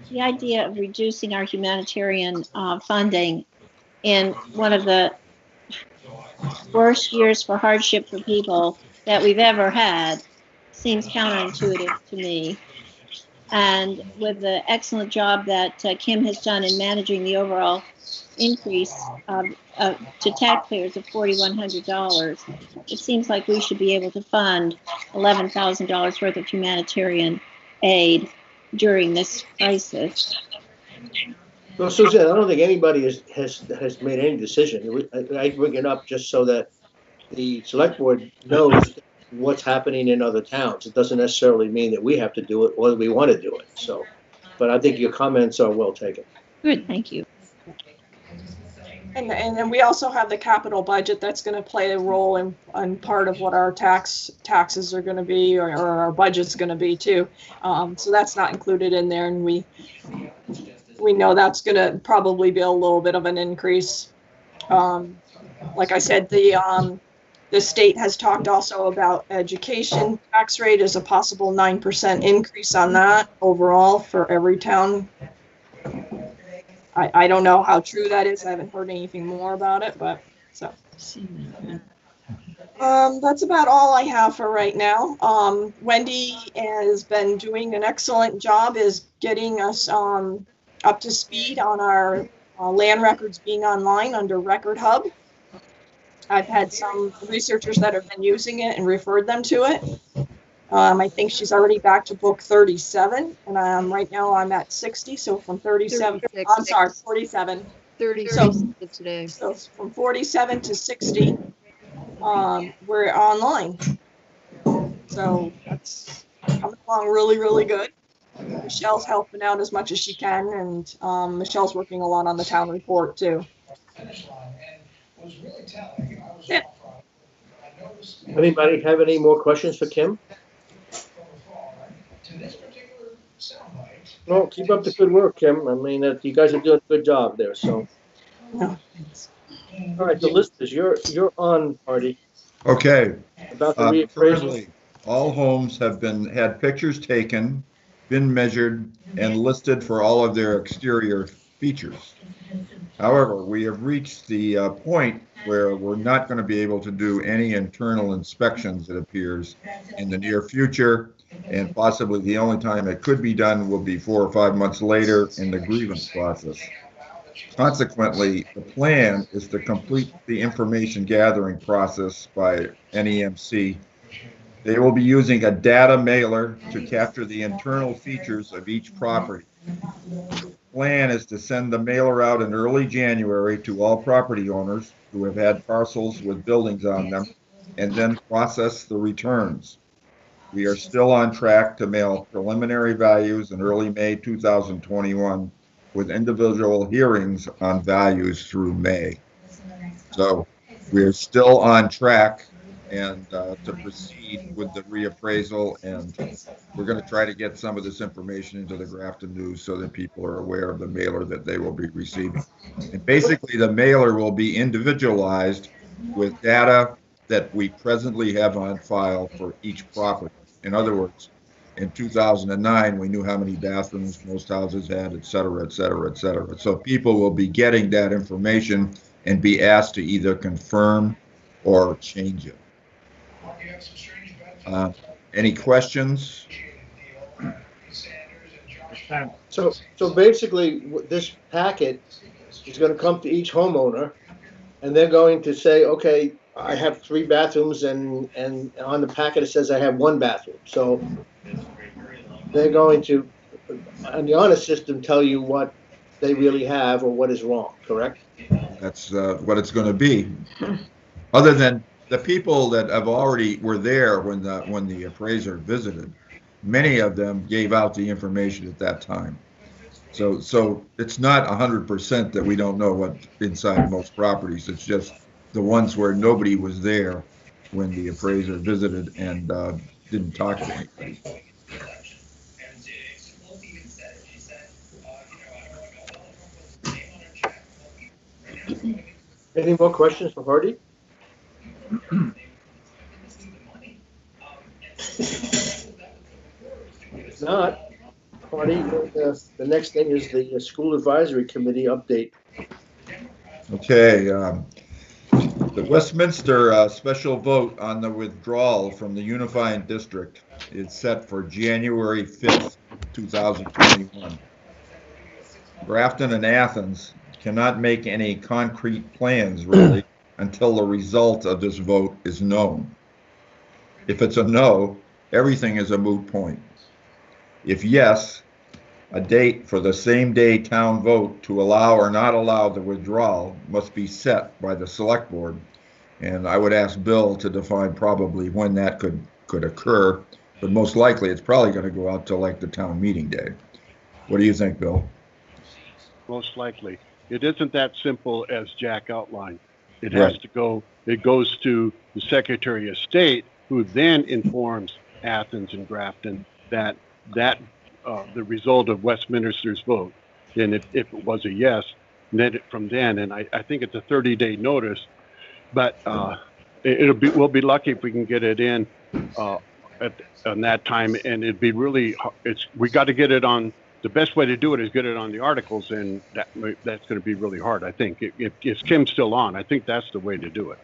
Speaker 6: the idea of reducing our humanitarian funding in one of the worst years for hardship for people that we've ever had seems counterintuitive to me. And with the excellent job that Kim has done in managing the overall increase to taxpayers of $4,100, it seems like we should be able to fund $11,000 worth of humanitarian aid during this crisis.
Speaker 1: Well, Suzanne, I don't think anybody has made any decision. I bring it up just so that the select board knows what's happening in other towns. It doesn't necessarily mean that we have to do it or that we want to do it. So, but I think your comments are well taken.
Speaker 6: Good, thank you.
Speaker 9: And then we also have the capital budget that's going to play a role in part of what our taxes are going to be, or our budget's going to be too. So that's not included in there, and we know that's going to probably be a little bit of an increase. Like I said, the state has talked also about education tax rate as a possible 9% increase on that overall for every town. I don't know how true that is. I haven't heard anything more about it, but so. That's about all I have for right now. Wendy has been doing an excellent job is getting us up to speed on our land records being online under Record Hub. I've had some researchers that have been using it and referred them to it. I think she's already back to book 37, and right now I'm at 60. So from 37,
Speaker 10: 36.
Speaker 9: I'm sorry, 47.
Speaker 10: 36 today.
Speaker 9: So from 47 to 60, we're online. So that's coming along really, really good. Michelle's helping out as much as she can, and Michelle's working a lot on the town report too. Yeah.
Speaker 1: Anybody have any more questions for Kim? No, keep up the good work, Kim. I mean, you guys are doing a good job there. So,
Speaker 9: No, thanks.
Speaker 1: all right, the list is you're on, Artie.
Speaker 11: Okay.
Speaker 1: About the reappraisal.
Speaker 11: Currently, all homes have had pictures taken, been measured, and listed for all of their exterior features. However, we have reached the point where we're not going to be able to do any internal inspections, it appears, in the near future, and possibly the only time it could be done will be 4 or 5 months later in the grievance process. Consequently, the plan is to complete the information gathering process by NEMC. They will be using a data mailer to capture the internal features of each property. The plan is to send the mailer out in early January to all property owners who have had parcels with buildings on them, and then process the returns. We are still on track to mail preliminary values in early May 2021, with individual hearings on values through May. So we're still on track and to proceed with the reappraisal, and we're going to try to get some of this information into the Grafton News so that people are aware of the mailer that they will be receiving. And basically the mailer will be individualized with data that we presently have on file for each property. In other words, in 2009, we knew how many bathrooms most houses had, et cetera, et cetera, et cetera. So people will be getting that information and be asked to either confirm or change it. Any questions?
Speaker 1: So basically, this packet is going to come to each homeowner, and they're going to say, okay, I have 3 bathrooms, and on the packet it says I have 1 bathroom. So they're going to, on the honor system, tell you what they really have or what is wrong, correct?
Speaker 11: That's what it's going to be. Other than the people that have already were there when the appraiser visited, many of them gave out the information at that time. So it's not 100% that we don't know what's inside most properties. It's just the ones where nobody was there when the appraiser visited and didn't talk to anybody.
Speaker 1: Any more questions for Hardy? If not, Hardy, the next thing is the school advisory committee update.
Speaker 11: Okay, the Westminster special vote on the withdrawal from the unifying district is set for January 5th, 2021. Grafton and Athens cannot make any concrete plans really until the result of this vote is known. If it's a no, everything is a moot point. If yes, a date for the same day town vote to allow or not allow the withdrawal must be set by the select board. And I would ask Bill to define probably when that could occur, but most likely it's probably going to go out to like the town meeting day. What do you think, Bill?
Speaker 2: Most likely. It isn't that simple as Jack outlined. It
Speaker 11: Right.
Speaker 2: has to go, it goes to the Secretary of State, who then informs Athens and Grafton that the result of Westminster's vote. And if it was a yes, then from then, and I think it's a 30-day notice, but we'll be lucky if we can get it in on that time, and it'd be really, we got to get it on. The best way to do it is get it on the articles, and that's going to be really hard, I think. If Kim's still on, I think that's the way to do it.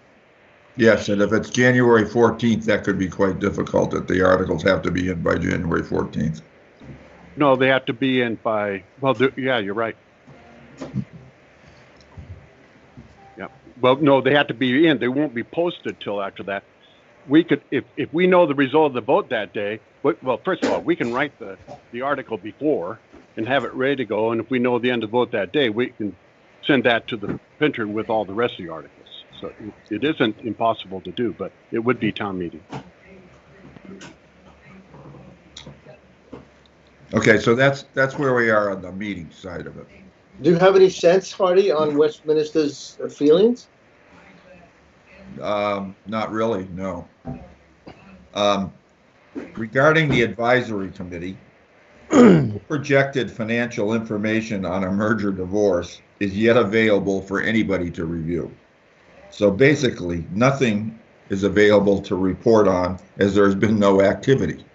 Speaker 11: Yes, and if it's January 14th, that could be quite difficult, that the articles have to be in by January 14th.
Speaker 2: No, they have to be in by, well, yeah, you're right. Yeah, well, no, they have to be in. They won't be posted till after that. We could, if we know the result of the vote that day, well, first of all, we can write the article before and have it ready to go. And if we know the end of the vote that day, we can send that to the printer with all the rest of the articles. So it isn't impossible to do, but it would be town meeting.
Speaker 11: Okay, so that's where we are on the meeting side of it.
Speaker 1: Do you have any sense, Hardy, on Westminster's feelings?
Speaker 11: Not really, no. Regarding the advisory committee, projected financial information on a merger divorce is yet available for anybody to review. So basically, nothing is available to report on as there has been no activity.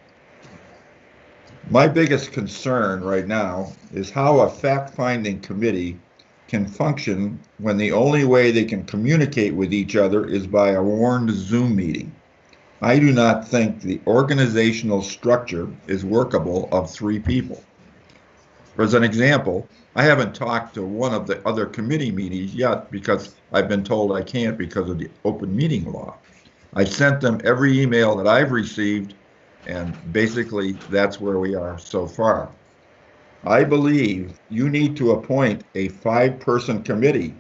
Speaker 11: My biggest concern right now is how a fact-finding committee can function when the only way they can communicate with each other is by a warned Zoom meeting. I do not think the organizational structure is workable of 3 people. For as an example, I haven't talked to one of the other committee meetings yet because I've been told I can't because of the open meeting law. I sent them every email that I've received, and basically that's where we are so far. I believe you need to appoint a 5-person committee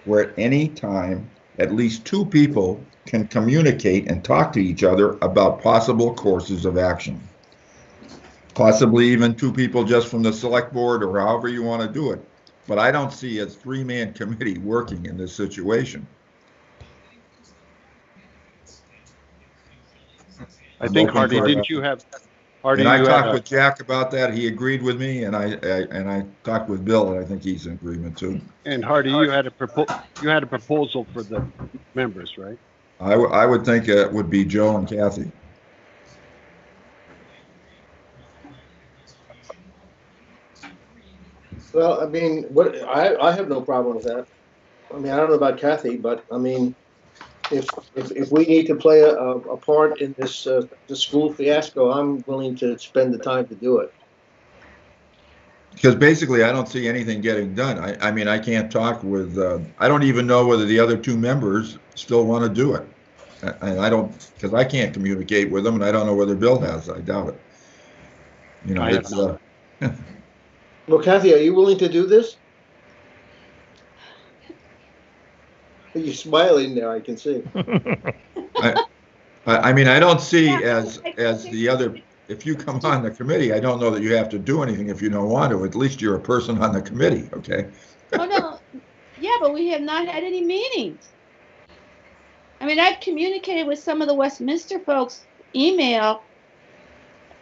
Speaker 11: where at any time at least 2 people can communicate and talk to each other about possible courses of action. Possibly even 2 people just from the select board or however you want to do it. But I don't see a 3-man committee working in this situation.
Speaker 2: I think, Hardy, didn't you have? Hardy,
Speaker 11: and I talked with Jack about that. He agreed with me, and I talked with Bill, and I think he's in agreement too.
Speaker 2: And Hardy, you had a proposal for the members, right?
Speaker 11: I would think it would be Joe and Kathy.
Speaker 1: Well, I mean, I have no problem with that. I mean, I don't know about Kathy, but I mean, if we need to play a part in this the school fiasco, I'm willing to spend the time to do it.
Speaker 11: Because basically, I don't see anything getting done. I mean, I can't talk with. I don't even know whether the other 2 members still want to do it, and I don't, because I can't communicate with them, and I don't know whether Bill has. I doubt it. You know, it's.
Speaker 1: Well, Kathy, are you willing to do this? You're smiling there, I can see.
Speaker 11: I mean, I don't see as the other. If you come on the committee, I don't know that you have to do anything if you don't want to. At least you're a person on the committee, okay?
Speaker 12: Oh, no. Yeah, but we have not had any meetings. I mean, I've communicated with some of the Westminster folks email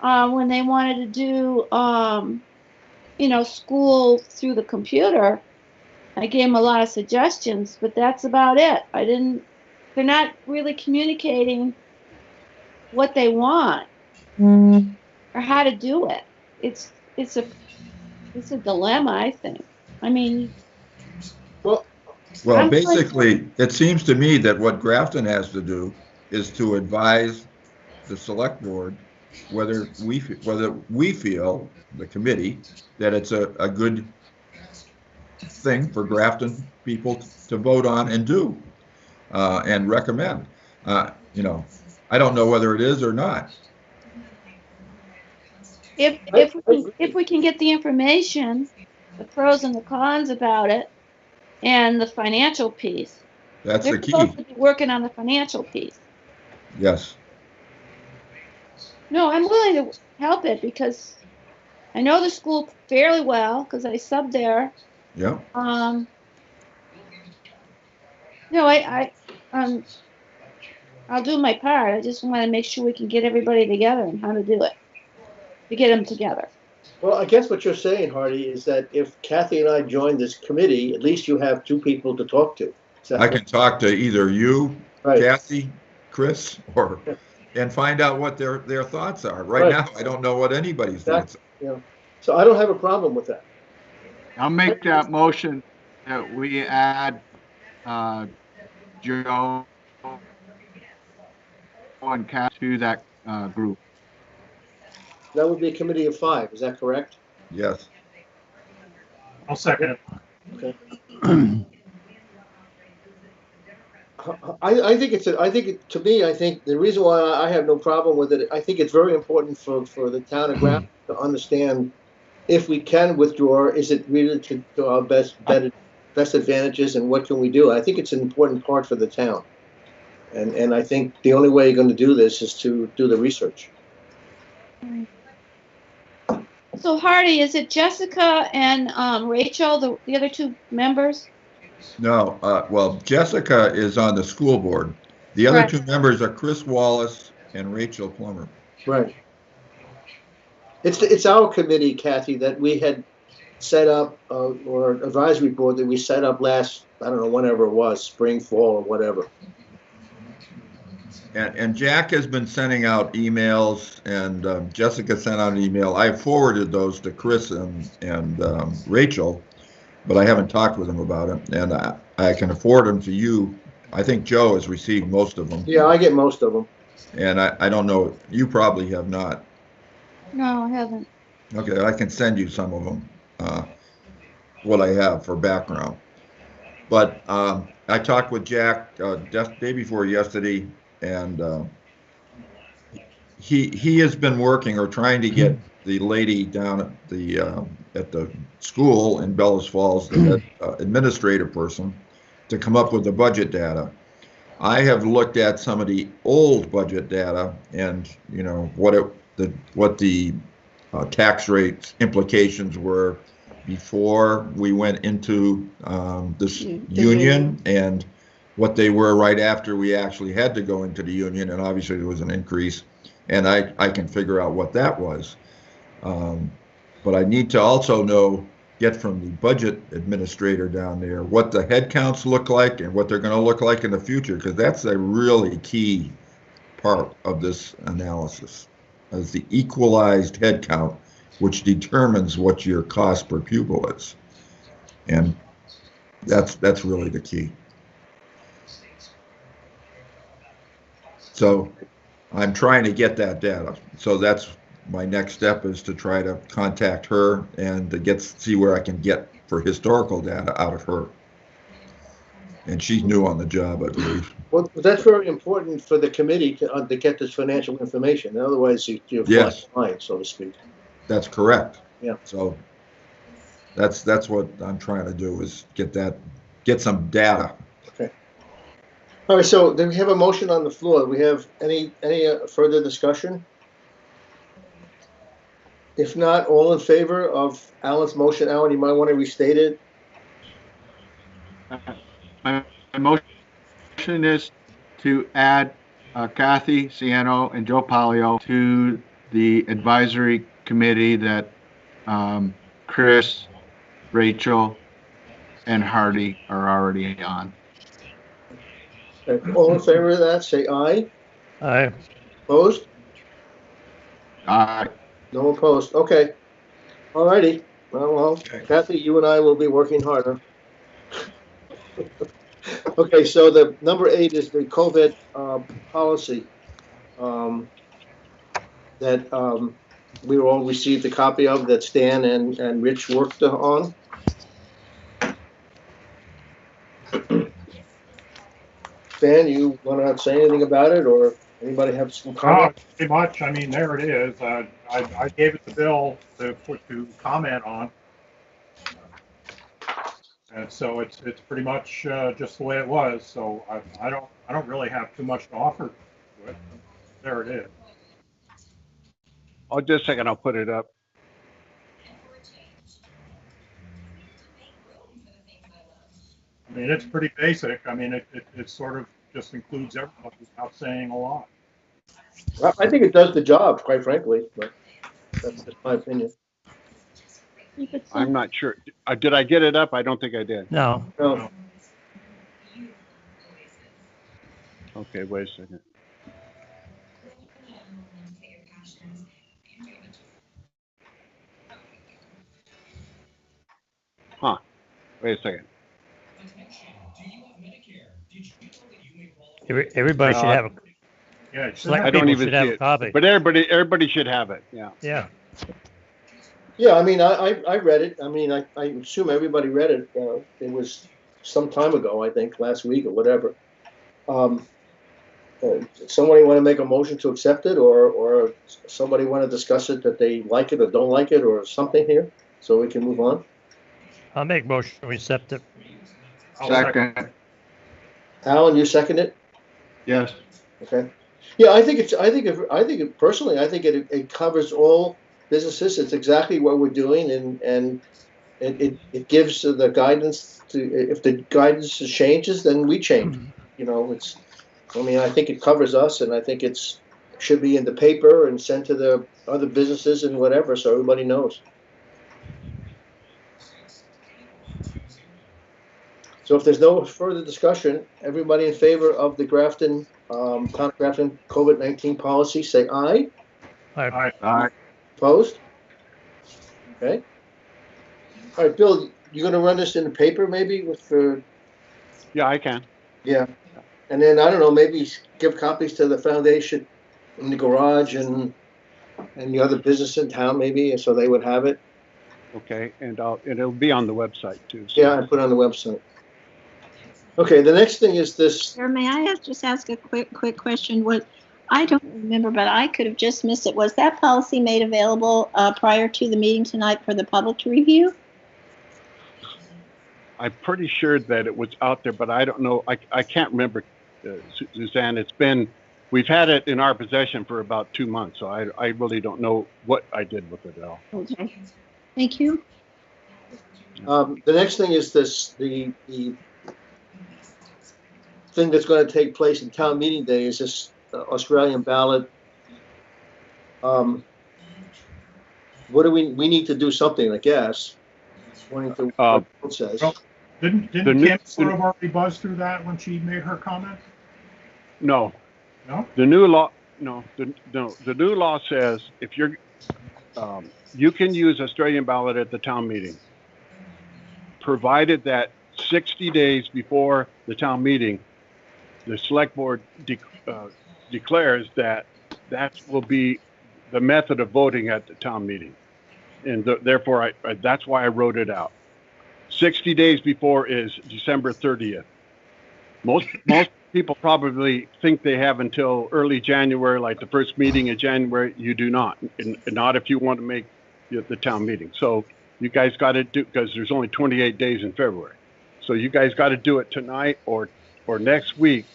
Speaker 12: when they wanted to do, school through the computer. I gave them a lot of suggestions, but that's about it. They're not really communicating what they want or how to do it. It's It's a dilemma, I think. I mean,
Speaker 1: Well,
Speaker 11: Well,
Speaker 12: I'm like-
Speaker 11: basically, it seems to me that what Grafton has to do is to advise the select board whether we feel, the committee, that it's a good thing for Grafton people to vote on and do, and recommend. You know, I don't know whether it is or not.
Speaker 12: if we can get the information, the pros and the cons about it, and the financial piece.
Speaker 11: That's
Speaker 12: They're
Speaker 11: the key.
Speaker 12: supposed to be working on the financial piece.
Speaker 11: Yes.
Speaker 12: No, I'm willing to help it because I know the school fairly well because I subbed there.
Speaker 11: Yeah.
Speaker 12: No, I'll do my part. I just want to make sure we can get everybody together and how to do it, to get them together.
Speaker 1: well, I guess what you're saying, Hardy, is that if Kathy and I join this committee, at least you have two people to talk to.
Speaker 11: I can talk to either you,
Speaker 1: Right.
Speaker 11: Kathy, Chris, and find out what their thoughts are. Right now, I don't know what anybody's thoughts are.
Speaker 1: Yeah. So I don't have a problem with that.
Speaker 4: I'll make that motion that we add Joe and Kat to that group.
Speaker 1: That would be a committee of 5. Is that correct?
Speaker 11: Yes.
Speaker 5: I'll second it.
Speaker 1: Okay. I think to me, I think the reason why I have no problem with it, I think it's very important for the town of Grafton to understand if we can withdraw, is it really to our best advantages and what can we do? I think it's an important part for the town. And I think the only way you're going to do this is to do the research.
Speaker 12: So Hardy, is it Jessica and Rachel, the other two members?
Speaker 11: No, well, Jessica is on the school board. The other
Speaker 12: Right.
Speaker 11: two members are Chris Wallace and Rachel Plummer.
Speaker 1: Right. It's our committee, Kathy, that we had set up, or advisory board that we set up last, I don't know, whenever it was, spring, fall, or whatever.
Speaker 11: And Jack has been sending out emails, and Jessica sent out an email. I forwarded those to Chris and Rachel, but I haven't talked with them about it. And I can forward them to you. I think Joe has received most of them.
Speaker 1: Yeah, I get most of them.
Speaker 11: And I don't know, you probably have not.
Speaker 12: No, I haven't.
Speaker 11: Okay, I can send you some of them, what I have for background. But I talked with Jack day before yesterday, and he has been working or trying to get the lady down at the school in Bellows Falls, the administrator person, to come up with the budget data. I have looked at some of the old budget data, and you know what the tax rate implications were before we went into this union, and what they were right after we actually had to go into the union, and obviously there was an increase, and I can figure out what that was. But I need to also get from the budget administrator down there what the head counts look like and what they're going to look like in the future, because that's a really key part of this analysis, as the equalized head count, which determines what your cost per pupil is. And that's really the key. So I'm trying to get that data. So that's my next step, is to try to contact her and to see where I can get for historical data out of her. And she's new on the job, I believe.
Speaker 1: Well, that's very important for the committee to get this financial information. Otherwise, you're flying blind, so to speak.
Speaker 11: That's correct.
Speaker 1: Yeah.
Speaker 11: So that's what I'm trying to do, is get some data.
Speaker 1: Okay. All right. So then we have a motion on the floor. We have any further discussion? If not, all in favor of Alan's motion? Alan, you might want to restate it.
Speaker 4: My motion is to add Kathy Ciano and Joe Palio to the advisory committee that Chris, Rachel, and Hardy are already on.
Speaker 1: Okay. All in favor of that, say aye.
Speaker 7: Aye.
Speaker 1: Opposed?
Speaker 4: Aye.
Speaker 1: No opposed. Okay. All righty. Well, Kathy, you and I will be working harder. Okay, so the number 8 is the COVID policy that we all received a copy of that Stan and Rich worked on. Stan, you want to say anything about it, or anybody have some comment?
Speaker 5: Pretty much. I mean, there it is. I gave it to Bill to comment on, and so it's pretty much just the way it was. So I don't really have too much to offer to it. There it is.
Speaker 2: Oh, just a second, I'll put it up.
Speaker 5: I mean, it's pretty basic. I mean, it sort of just includes everybody without saying a lot.
Speaker 1: Well, I think it does the job, quite frankly, but that's just my opinion.
Speaker 2: I'm not sure. Did I get it up? I don't think I did.
Speaker 7: No.
Speaker 1: No.
Speaker 2: Okay, wait a second. Huh. Wait a second.
Speaker 7: Everybody should have a.
Speaker 5: Yeah,
Speaker 7: Select
Speaker 2: I don't
Speaker 7: people
Speaker 2: even
Speaker 7: should
Speaker 2: see
Speaker 7: have a
Speaker 2: it.
Speaker 7: copy.
Speaker 2: But everybody should have it. Yeah.
Speaker 7: Yeah.
Speaker 1: Yeah, I mean, I read it. I mean, I assume everybody read it. It was some time ago, I think, last week or whatever. Somebody want to make a motion to accept it, or somebody want to discuss it, that they like it or don't like it or something here, so we can move on?
Speaker 7: I'll make motion to accept it.
Speaker 4: Second.
Speaker 1: Alan, you second it?
Speaker 4: Yes.
Speaker 1: Okay. Yeah, I think it personally, I think it covers all businesses. It's exactly what we're doing, and it gives the guidance to, if the guidance changes, then we change. You know, I mean, I think it covers us, and I think should be in the paper and sent to the other businesses and whatever, so everybody knows. So if there's no further discussion, everybody in favor of the Grafton, Town of Grafton COVID-19 policy, say aye.
Speaker 4: Aye.
Speaker 1: Opposed? Okay. All right, Bill, you're going to run this in the paper maybe with
Speaker 2: Yeah, I can.
Speaker 1: Yeah. And then, I don't know, maybe give copies to the foundation in the garage and the other business in town maybe, so they would have it.
Speaker 2: Okay, and it'll be on the website too. So.
Speaker 1: Yeah, I put it on the website. Okay, the next thing is this.
Speaker 6: Sir, may I just ask a quick question? What I don't remember, but I could have just missed it. Was that policy made available prior to the meeting tonight for the public to review?
Speaker 2: I'm pretty sure that it was out there, but I don't know. I can't remember, Suzanne. We've had it in our possession for about 2 months, so I really don't know what I did with it at all.
Speaker 6: Okay, thank you.
Speaker 1: The next thing is the thing that's going to take place in town meeting day is this Australian ballot. What do we need to do something, I guess, according to what it says.
Speaker 5: Well, didn't Kim sort of already buzz through that when she made her comment?
Speaker 2: No.
Speaker 5: No?
Speaker 2: The new law, no. The new law says if you're, you can use Australian ballot at the town meeting, provided that 60 days before the town meeting, the select board declares that will be the method of voting at the town meeting. And therefore, that's why I wrote it out. 60 days before is December 30th. Most people probably think they have until early January, like the first meeting in January. You do not, and not if you want to make the town meeting. So you guys got to do, because there's only 28 days in February. So you guys got to do it tonight or next week.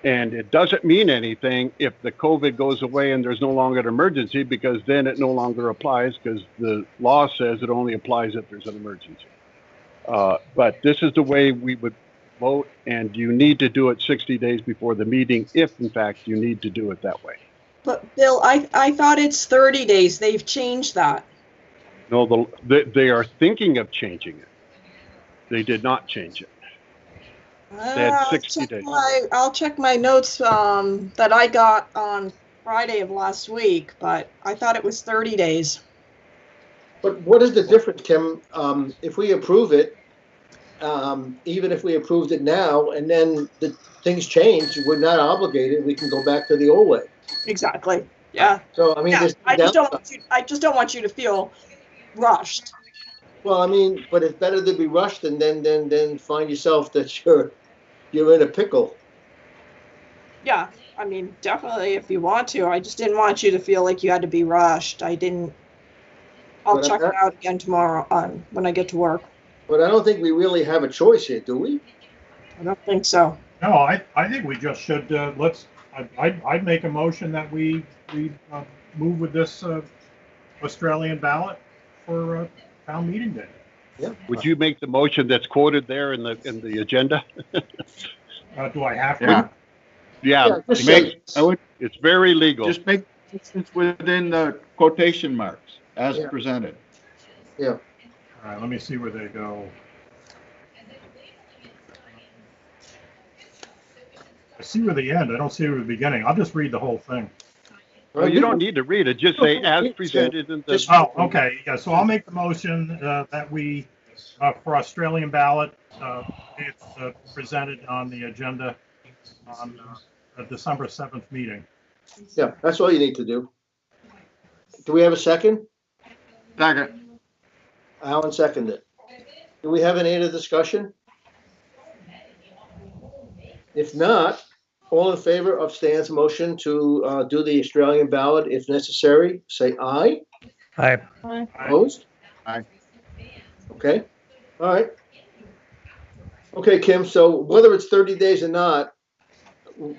Speaker 2: And it doesn't mean anything if the COVID goes away and there's no longer an emergency, because then it no longer applies, because the law says it only applies if there's an emergency. But this is the way we would vote, and you need to do it 60 days before the meeting if, in fact, you need to do it that way.
Speaker 9: But Bill, I thought it's 30 days. They've changed that.
Speaker 2: No, they are thinking of changing it. They did not change it. They had 60 days.
Speaker 9: I'll check my notes that I got on Friday of last week, but I thought it was 30 days.
Speaker 1: But what is the difference, Kim? If we approve it, even if we approved it now and then the things change, we're not obligated. We can go back to the old way.
Speaker 9: Exactly. Yeah.
Speaker 1: So, I mean,
Speaker 9: Yeah.
Speaker 1: there's
Speaker 9: I just
Speaker 1: downside.
Speaker 9: don't want you, I just don't want you to feel rushed.
Speaker 1: Well, I mean, but it's better to be rushed and then find yourself that you're in a pickle.
Speaker 9: Yeah. I mean, definitely if you want to. I just didn't want you to feel like you had to be rushed. I didn't. I'll
Speaker 1: But
Speaker 9: check it out again tomorrow on when I get to work.
Speaker 1: But I don't think we really have a choice here, do we?
Speaker 9: I don't think so.
Speaker 5: No, I think we just should, I'd make a motion that we move with this Australian ballot for town meeting day.
Speaker 1: Yeah.
Speaker 2: Would you make the motion that's quoted there in the agenda?
Speaker 5: Do I have to?
Speaker 4: Yeah.
Speaker 2: Yeah,
Speaker 1: just
Speaker 2: it's very legal.
Speaker 4: Just make distance within the quotation marks as
Speaker 1: Yeah.
Speaker 4: presented.
Speaker 1: Yeah.
Speaker 5: All right, let me see where they go. I see where they end. I don't see where the beginning. I'll just read the whole thing.
Speaker 2: Well, you don't need to read it. Just say as presented in the.
Speaker 5: Oh, okay. Yeah. So I'll make the motion that we, for Australian ballot, it's presented on the agenda on the December 7th meeting.
Speaker 1: Yeah, that's all you need to do. Do we have a second?
Speaker 4: Second.
Speaker 1: Alan seconded. Do we have any other discussion? If not, all in favor of Stan's motion to do the Australian ballot if necessary, say aye.
Speaker 7: Aye.
Speaker 1: Opposed?
Speaker 4: Aye.
Speaker 1: Okay, all right. Okay, Kim, so whether it's 30 days or not,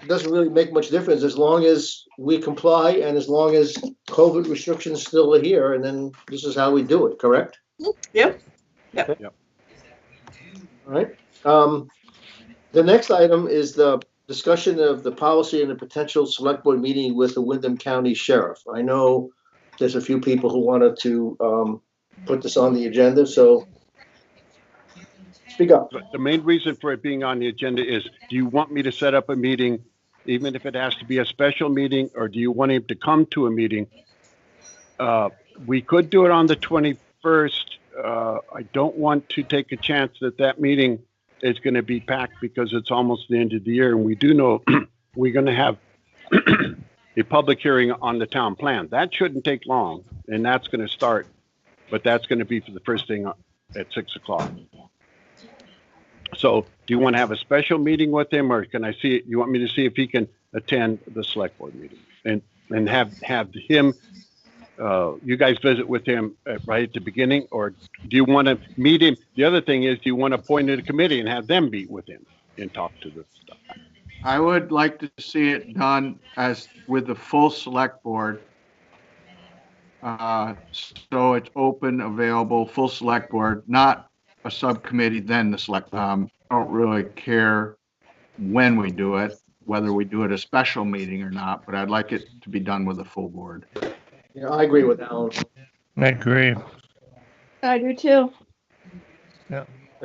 Speaker 1: doesn't really make much difference as long as we comply and as long as COVID restrictions still are here, and then this is how we do it, correct?
Speaker 9: Yep.
Speaker 1: All right. The next item is the discussion of the policy and the potential select board meeting with the Wyndham County Sheriff. I know there's a few people who wanted to put this on the agenda, so speak up.
Speaker 2: But the main reason for it being on the agenda is, do you want me to set up a meeting, even if it has to be a special meeting, or do you want him to come to a meeting? We could do it on the 21st. I don't want to take a chance that meeting is going to be packed because it's almost the end of the year, and we do know we're going to have a public hearing on the town plan. That shouldn't take long, and that's going to start, but that's going to be for the first thing at 6 o'clock. So do you want to have a special meeting with him, or can I see it? You want me to see if he can attend the select board meeting and have him, you guys visit with him right at the beginning, or do you want to meet him? The other thing is, do you want to appoint a committee and have them meet with him and talk to the stuff?
Speaker 4: I would like to see it done as with the full select board. So it's open, available, full select board, not a subcommittee, then the select. I don't really care when we do it, whether we do it a special meeting or not, but I'd like it to be done with a full board.
Speaker 1: Yeah, I agree with Alan.
Speaker 7: I agree.
Speaker 12: I do too.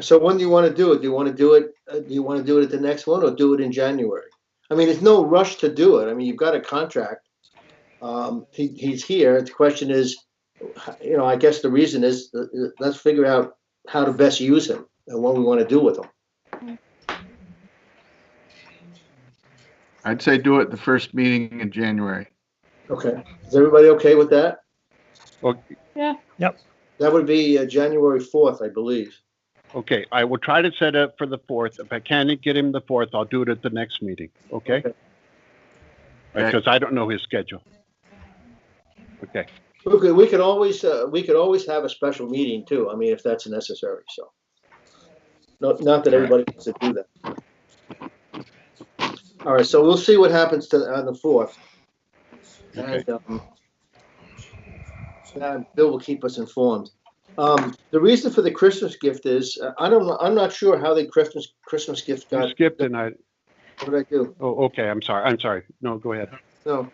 Speaker 1: So when do you want to do it? Do you want to do it? Do you want to do it at the next one or do it in January? I mean, there's no rush to do it. I mean, you've got a contract. He's here. The question is, I guess the reason is let's figure out how to best use him and what we want to do with him.
Speaker 4: I'd say do it the first meeting in January.
Speaker 1: Okay. Is everybody okay with that?
Speaker 2: Well,
Speaker 12: Yeah.
Speaker 7: Yep.
Speaker 1: That would be January 4th, I believe.
Speaker 2: okay, I will try to set up for the 4th. If I can't get him the 4th, I'll do it at the next meeting, okay? Because I don't know his schedule. Okay.
Speaker 1: We could always have a special meeting too. I mean, if that's necessary. So, not that everybody wants to do that. All right. So we'll see what happens on the 4th.
Speaker 2: Okay.
Speaker 1: And Bill will keep us informed. The reason for the Christmas gift is I'm not sure how the Christmas gift got.
Speaker 2: You skipped and I.
Speaker 1: What did I do?
Speaker 2: Oh, okay. I'm sorry. No, go ahead.
Speaker 1: No.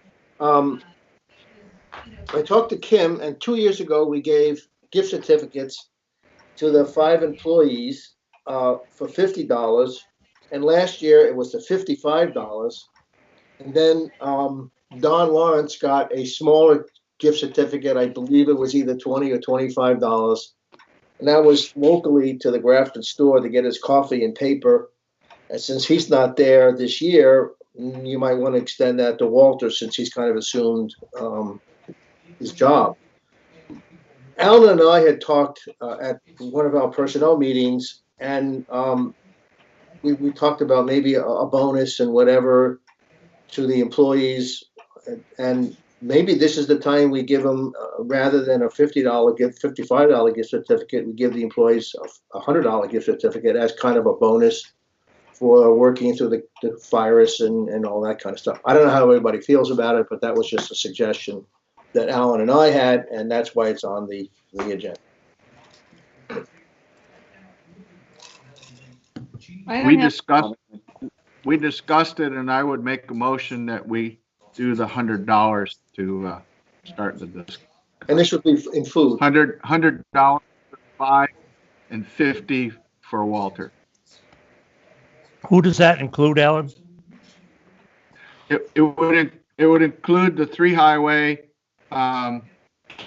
Speaker 1: I talked to Kim, and 2 years ago we gave gift certificates to the 5 employees for $50, and last year it was the $55. And then Don Lawrence got a smaller gift certificate. I believe it was either $20 or $25. And that was locally to the Grafton store to get his coffee and paper. And since he's not there this year, you might want to extend that to Walter since he's kind of assumed his job. Alan and I had talked at one of our personnel meetings, and we talked about maybe a bonus and whatever to the employees, and maybe this is the time we give them, rather than a $50 gift, $55 gift certificate, we give the employees a $100 gift certificate as kind of a bonus for working through the virus and all that kind of stuff. I don't know how everybody feels about it, but that was just a suggestion that Alan and I had, and that's why it's on the agenda.
Speaker 4: We discussed it, and I would make a motion that we do the $100 to start the discussion.
Speaker 1: And this would be in food.
Speaker 4: $100 for 5 and $50 for Walter.
Speaker 7: Who does that include, Alan?
Speaker 4: It would include the 3 highway,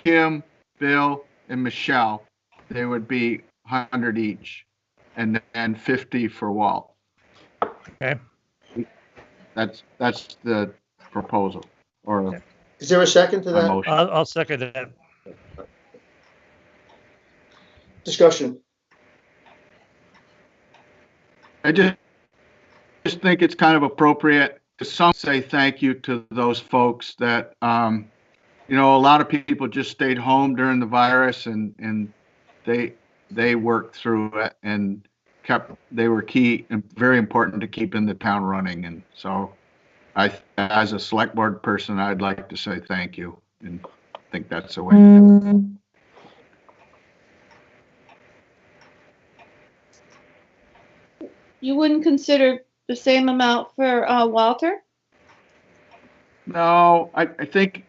Speaker 4: Kim, Bill, and Michelle. They would be 100 each, and then 50 for Walt.
Speaker 7: Okay.
Speaker 4: That's the proposal. Or
Speaker 1: is there a second to that?
Speaker 7: I'll second that.
Speaker 1: Discussion.
Speaker 4: I just think it's kind of appropriate to say thank you to those folks that, you know, a lot of people just stayed home during the virus, and they worked through it and they were key and very important to keeping the town running. And so as a select board person, I'd like to say thank you, and I think that's the way to do it.
Speaker 12: You wouldn't consider the same amount for Walter?
Speaker 4: No, I think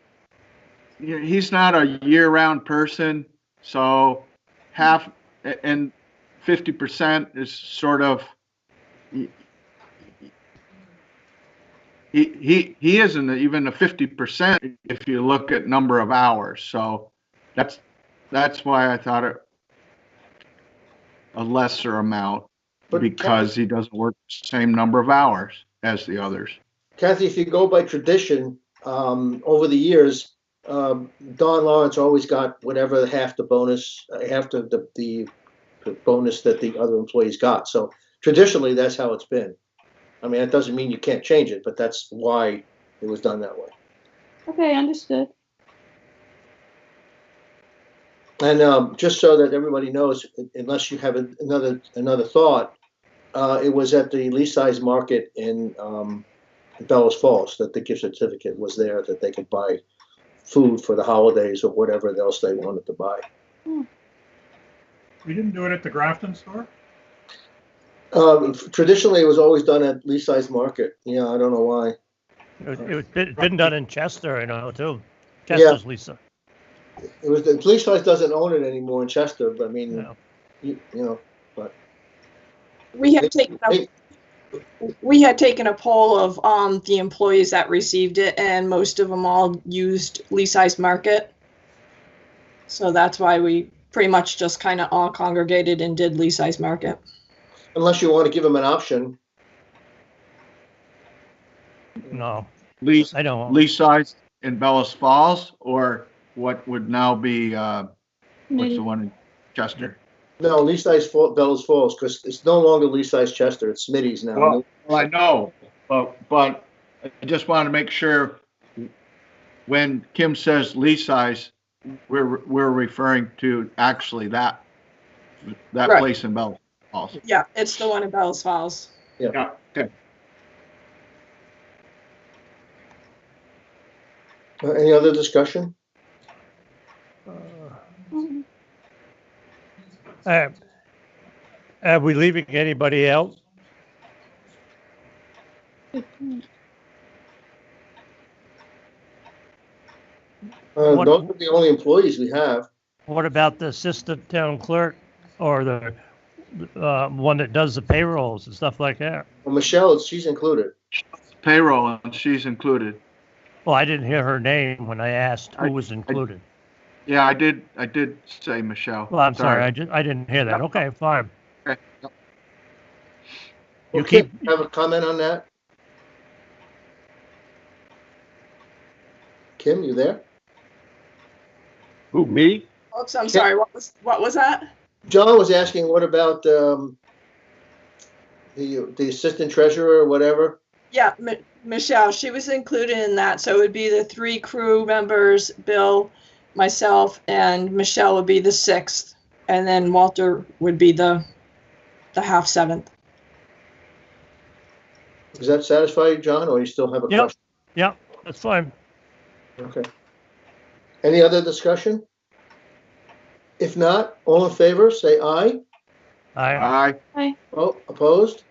Speaker 4: he's not a year-round person, so half and 50% is sort of he isn't even a 50% if you look at number of hours. So that's why I thought it a lesser amount, because he doesn't work the same number of hours as the others.
Speaker 1: Kathy, if you go by tradition, over the years, Don Lawrence always got whatever half the bonus, half the bonus that the other employees got. So traditionally, that's how it's been. I mean, it doesn't mean you can't change it, but that's why it was done that way.
Speaker 12: Okay, understood.
Speaker 1: And just so that everybody knows, unless you have another thought, it was at the Lee Size Market in Bellows Falls that the gift certificate was there, that they could buy food for the holidays or whatever else they wanted to buy.
Speaker 5: We didn't do it at the Grafton store?
Speaker 1: Traditionally, it was always done at Lee Size Market. Yeah, I don't know why.
Speaker 7: It's been done in Chester, I know, too. Chester's Lisa.
Speaker 1: It was the Lee Size doesn't own it anymore in Chester, but I mean,
Speaker 7: No.
Speaker 1: you know, but
Speaker 9: We had taken a poll of the employees that received it, and most of them all used Lee Size Market. So that's why we pretty much just kind of all congregated and did Lee Size Market.
Speaker 1: unless you want to give them an option.
Speaker 7: No,
Speaker 4: Lee
Speaker 7: I don't.
Speaker 4: Lee Size in Bellows Falls, or what would now be what's the one in Chester?
Speaker 1: No, Lee Size Bellows Falls, because it's no longer Lee Size Chester. It's Smitty's now.
Speaker 4: Well, I know, but I just want to make sure when Kim says Lee Size, we're referring to actually that
Speaker 9: Right.
Speaker 4: place in Bellows Falls.
Speaker 9: Yeah, it's the one in Bellows Falls.
Speaker 4: Yeah. Okay.
Speaker 1: Any other discussion?
Speaker 7: Are we leaving anybody out?
Speaker 1: Those are the only employees we have.
Speaker 7: What about the assistant town clerk or the one that does the payrolls and stuff like that?
Speaker 1: Well, Michelle, she's included.
Speaker 4: Payroll, and she's included.
Speaker 7: Well, I didn't hear her name when I asked who was included.
Speaker 4: Yeah, I did say Michelle.
Speaker 7: Well, I'm sorry, I didn't hear that.
Speaker 4: Yep.
Speaker 7: Okay, fine.
Speaker 4: Okay. Yep.
Speaker 7: You
Speaker 1: Okay,
Speaker 7: keep,
Speaker 1: have a comment on that? Kim, you there?
Speaker 2: Who, me?
Speaker 9: Oops, I'm sorry. What was that?
Speaker 1: John was asking, what about the assistant treasurer or whatever?
Speaker 9: Yeah, Michelle, she was included in that. So it would be the 3 crew members, Bill, myself, and Michelle would be the 6th. And then Walter would be the half 7th.
Speaker 1: Does that satisfy you, John, or you still have a
Speaker 7: Yep.
Speaker 1: question?
Speaker 7: Yep, that's fine.
Speaker 1: Okay. Any other discussion? If not, all in favor, say aye.
Speaker 7: Aye.
Speaker 4: Aye.
Speaker 1: Oh, opposed?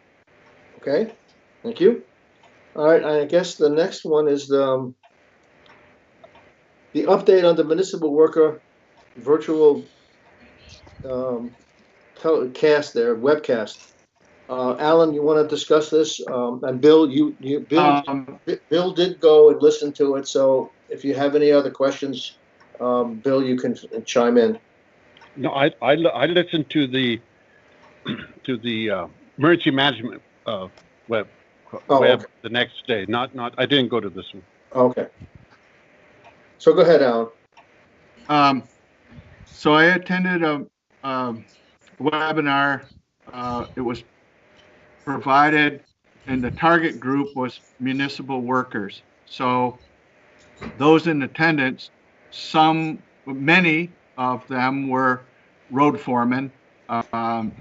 Speaker 1: Okay, thank you. All right, I guess the next one is the update on the municipal worker virtual telecast there, webcast. Alan, you want to discuss this? And Bill, Bill did go and listen to it. So if you have any other questions, Bill, you can chime in.
Speaker 2: No, I listened to the emergency management web
Speaker 1: Okay.
Speaker 2: the next day. Not I didn't go to this one.
Speaker 1: Okay. So go ahead, Alan.
Speaker 4: So I attended a webinar. It was provided, and the target group was municipal workers. So those in attendance, many of them were road foremen, and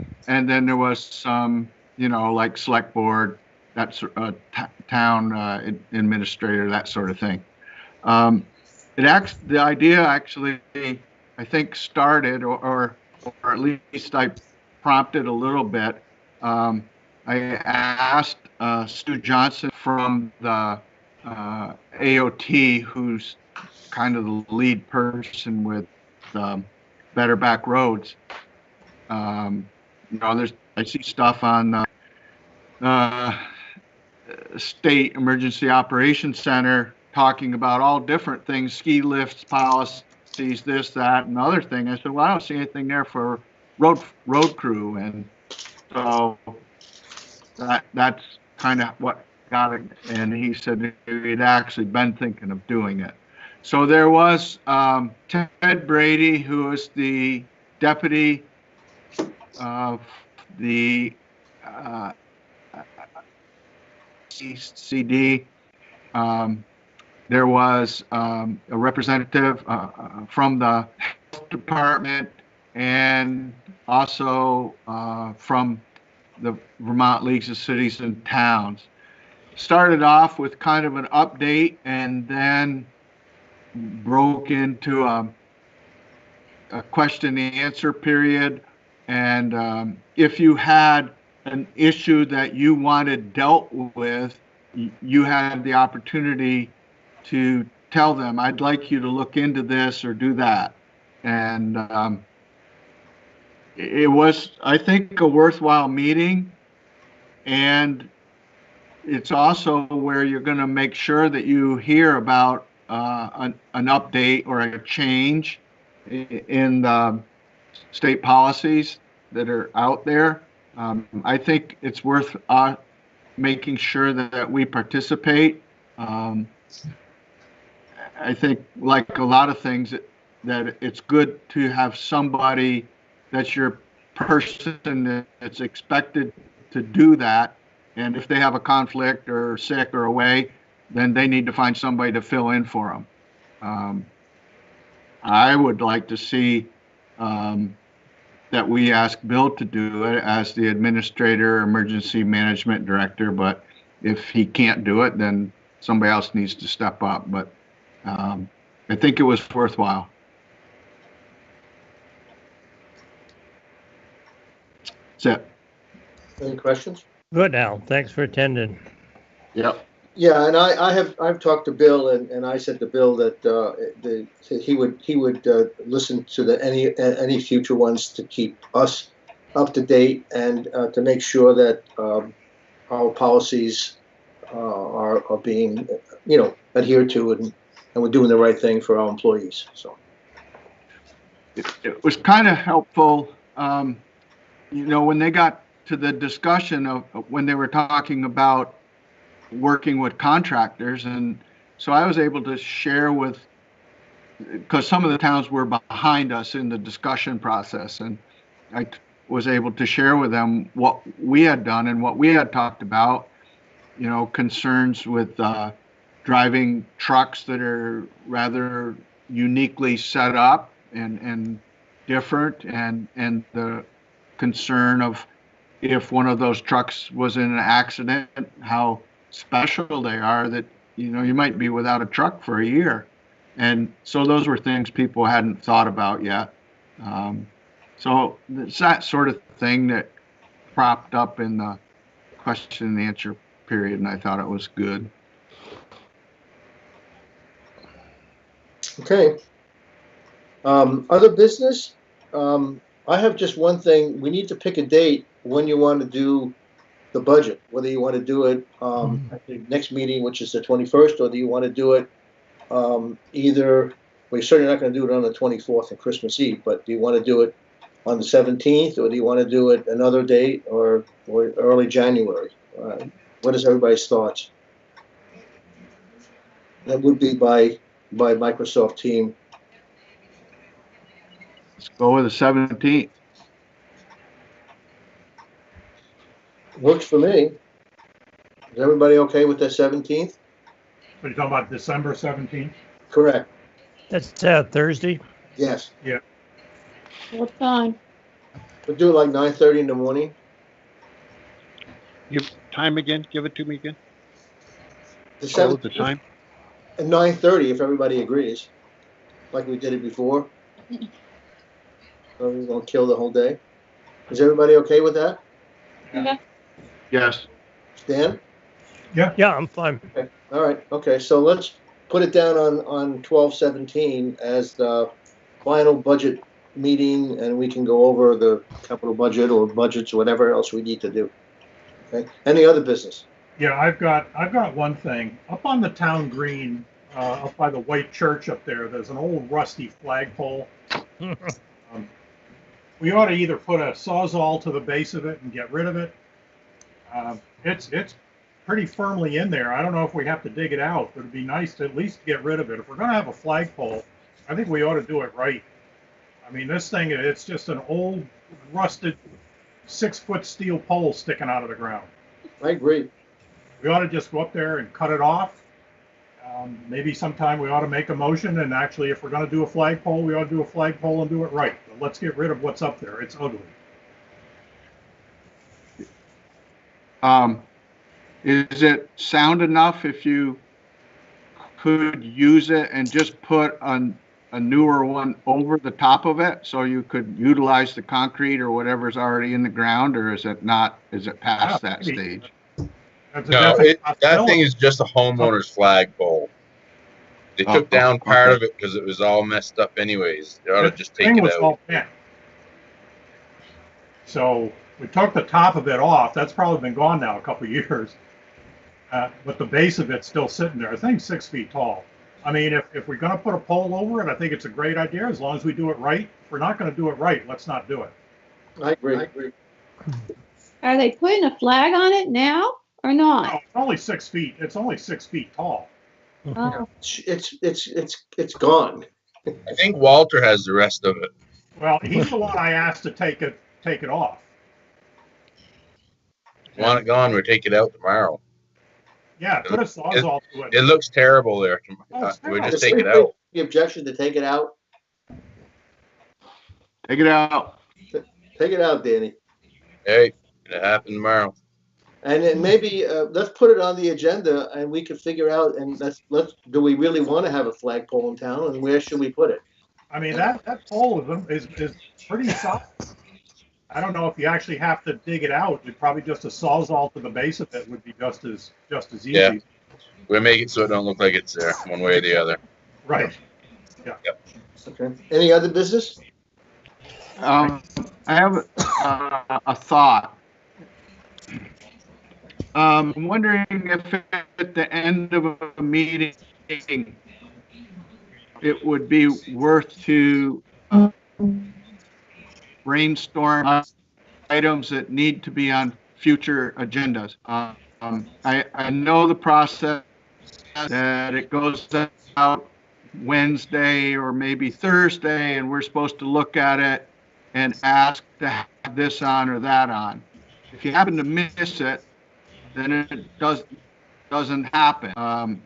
Speaker 4: then there was some, like select board, that's town administrator, that sort of thing. The idea actually, I think, started, or at least I prompted a little bit. I asked Stu Johnson from the AOT, who's kind of the lead person with Better Back Roads. I see stuff on State Emergency Operations Center talking about all different things, ski lifts, policies, this, that, and other thing. I said, well, I don't see anything there for road crew, and so that's kind of what got it. And he said he'd actually been thinking of doing it. So there was Ted Brady, who is the deputy of the CD. There was a representative from the health department, and also from the Vermont Leagues of Cities and Towns. Started off with kind of an update, and then broke into a question and answer period. And if you had an issue that you wanted dealt with, you had the opportunity to tell them, I'd like you to look into this or do that. And it was, I think, a worthwhile meeting. And it's also where you're going to make sure that you hear about an update or a change in the state policies that are out there. I think it's worth making sure that we participate. I think, like a lot of things, that it's good to have somebody that's your person that's expected to do that. And if they have a conflict or sick or away, then they need to find somebody to fill in for them. I would like to see that we ask Bill to do it as the administrator, emergency management director. But if he can't do it, then somebody else needs to step up. But I think it was worthwhile. That's it.
Speaker 1: Any questions?
Speaker 7: Good, Al. Thanks for attending.
Speaker 4: Yep.
Speaker 1: Yeah, and I've talked to Bill, and I said to Bill that he would listen to any future ones to keep us up to date and to make sure that our policies are being, adhered to, and we're doing the right thing for our employees. So
Speaker 4: it was kind of helpful, when they got to the discussion of when they were talking about working with contractors. And so I was able to share because some of the towns were behind us in the discussion process, and I was able to share with them what we had done and what we had talked about, concerns with driving trucks that are rather uniquely set up and different, and the concern of if one of those trucks was in an accident, how special they are that, you might be without a truck for a year. And so those were things people hadn't thought about yet. So it's that sort of thing that propped up in the question and answer period, and I thought it was good.
Speaker 1: okay. Other business. I have just one thing. We need to pick a date when you want to do the budget. Whether you want to do it at the next meeting, which is the 21st, or do you want to do it either? We're certainly not going to do it on the 24th and Christmas Eve, but do you want to do it on the 17th, or do you want to do it another date, or early January? What is everybody's thoughts? That would be by Microsoft Team.
Speaker 4: Let's go with the 17th.
Speaker 1: Works for me. Is everybody okay with the 17th?
Speaker 5: What are you talking about, December 17th?
Speaker 1: Correct.
Speaker 7: That's Thursday.
Speaker 1: Yes.
Speaker 5: Yeah.
Speaker 12: What time?
Speaker 1: We'll do it like 9:30 in the morning.
Speaker 2: Give time again. Give it to me again.
Speaker 1: The
Speaker 2: Oh,
Speaker 1: 17th
Speaker 2: the time.
Speaker 1: at 9:30, if everybody agrees, like we did it before. So we're gonna kill the whole day. Is everybody okay with that?
Speaker 12: Yeah.
Speaker 4: Yes.
Speaker 1: Stan?
Speaker 7: Yeah, I'm fine.
Speaker 1: Okay. All right. Okay. So let's put it down on 12/17 as the final budget meeting, and we can go over the capital budget or budgets or whatever else we need to do. Okay. Any other business?
Speaker 5: Yeah, I've got one thing. Up on the town green, up by the white church up there, there's an old rusty flagpole. We ought to either put a sawzall to the base of it and get rid of it. It's pretty firmly in there. I don't know if we have to dig it out, but it'd be nice to at least get rid of it. If we're going to have a flagpole, I think we ought to do it right. I mean, this thing, it's just an old, rusted 6-foot steel pole sticking out of the ground.
Speaker 1: I agree.
Speaker 5: We ought to just go up there and cut it off. Maybe sometime we ought to make a motion, and actually, if we're going to do a flagpole, we ought to do a flagpole and do it right. But let's get rid of what's up there. It's ugly.
Speaker 4: Is it sound enough if you could use it and just put a newer one over the top of it so you could utilize the concrete or whatever's already in the ground, or is it not? Is it past that stage?
Speaker 8: No, that thing is just a homeowner's flagpole. They took down part of it because it was all messed up anyways. They ought to just take it out.
Speaker 5: So we took the top of it off. That's probably been gone now a couple of years. But the base of it's still sitting there. I think 6 feet tall. I mean, if we're going to put a pole over it, I think it's a great idea as long as we do it right. If we're not going to do it right, let's not do it.
Speaker 1: I agree.
Speaker 12: Are they putting a flag on it now or not?
Speaker 5: No, it's only 6 feet. It's only 6 feet tall.
Speaker 12: Oh.
Speaker 1: It's gone.
Speaker 8: I think Walter has the rest of it.
Speaker 5: Well, he's the one I asked to take it off.
Speaker 8: Want it gone, we'll take it out tomorrow.
Speaker 5: Yeah, put a sawzall to it.
Speaker 8: It looks terrible there. We'll just take it out.
Speaker 1: The objection to take it out?
Speaker 4: Take it out.
Speaker 1: Take it out, Danny.
Speaker 8: Hey, it'll happen tomorrow.
Speaker 1: And then maybe let's put it on the agenda, and we can figure out. And let's. Do we really want to have a flagpole in town, and where should we put it?
Speaker 5: I mean, that pole is pretty solid. I don't know if you actually have to dig it out. It's probably just a sawzall to the base of it would be just as easy.
Speaker 8: Yeah. We'll make it so it don't look like it's there one way or the other.
Speaker 5: Right. Yeah.
Speaker 8: Yep.
Speaker 1: Okay. Any other business?
Speaker 4: I have a thought. I'm wondering if at the end of a meeting, it would be worth to brainstorm items that need to be on future agendas. I know the process that it goes out Wednesday or maybe Thursday, and we're supposed to look at it and ask to have this on or that on. If you happen to miss it, then it doesn't happen.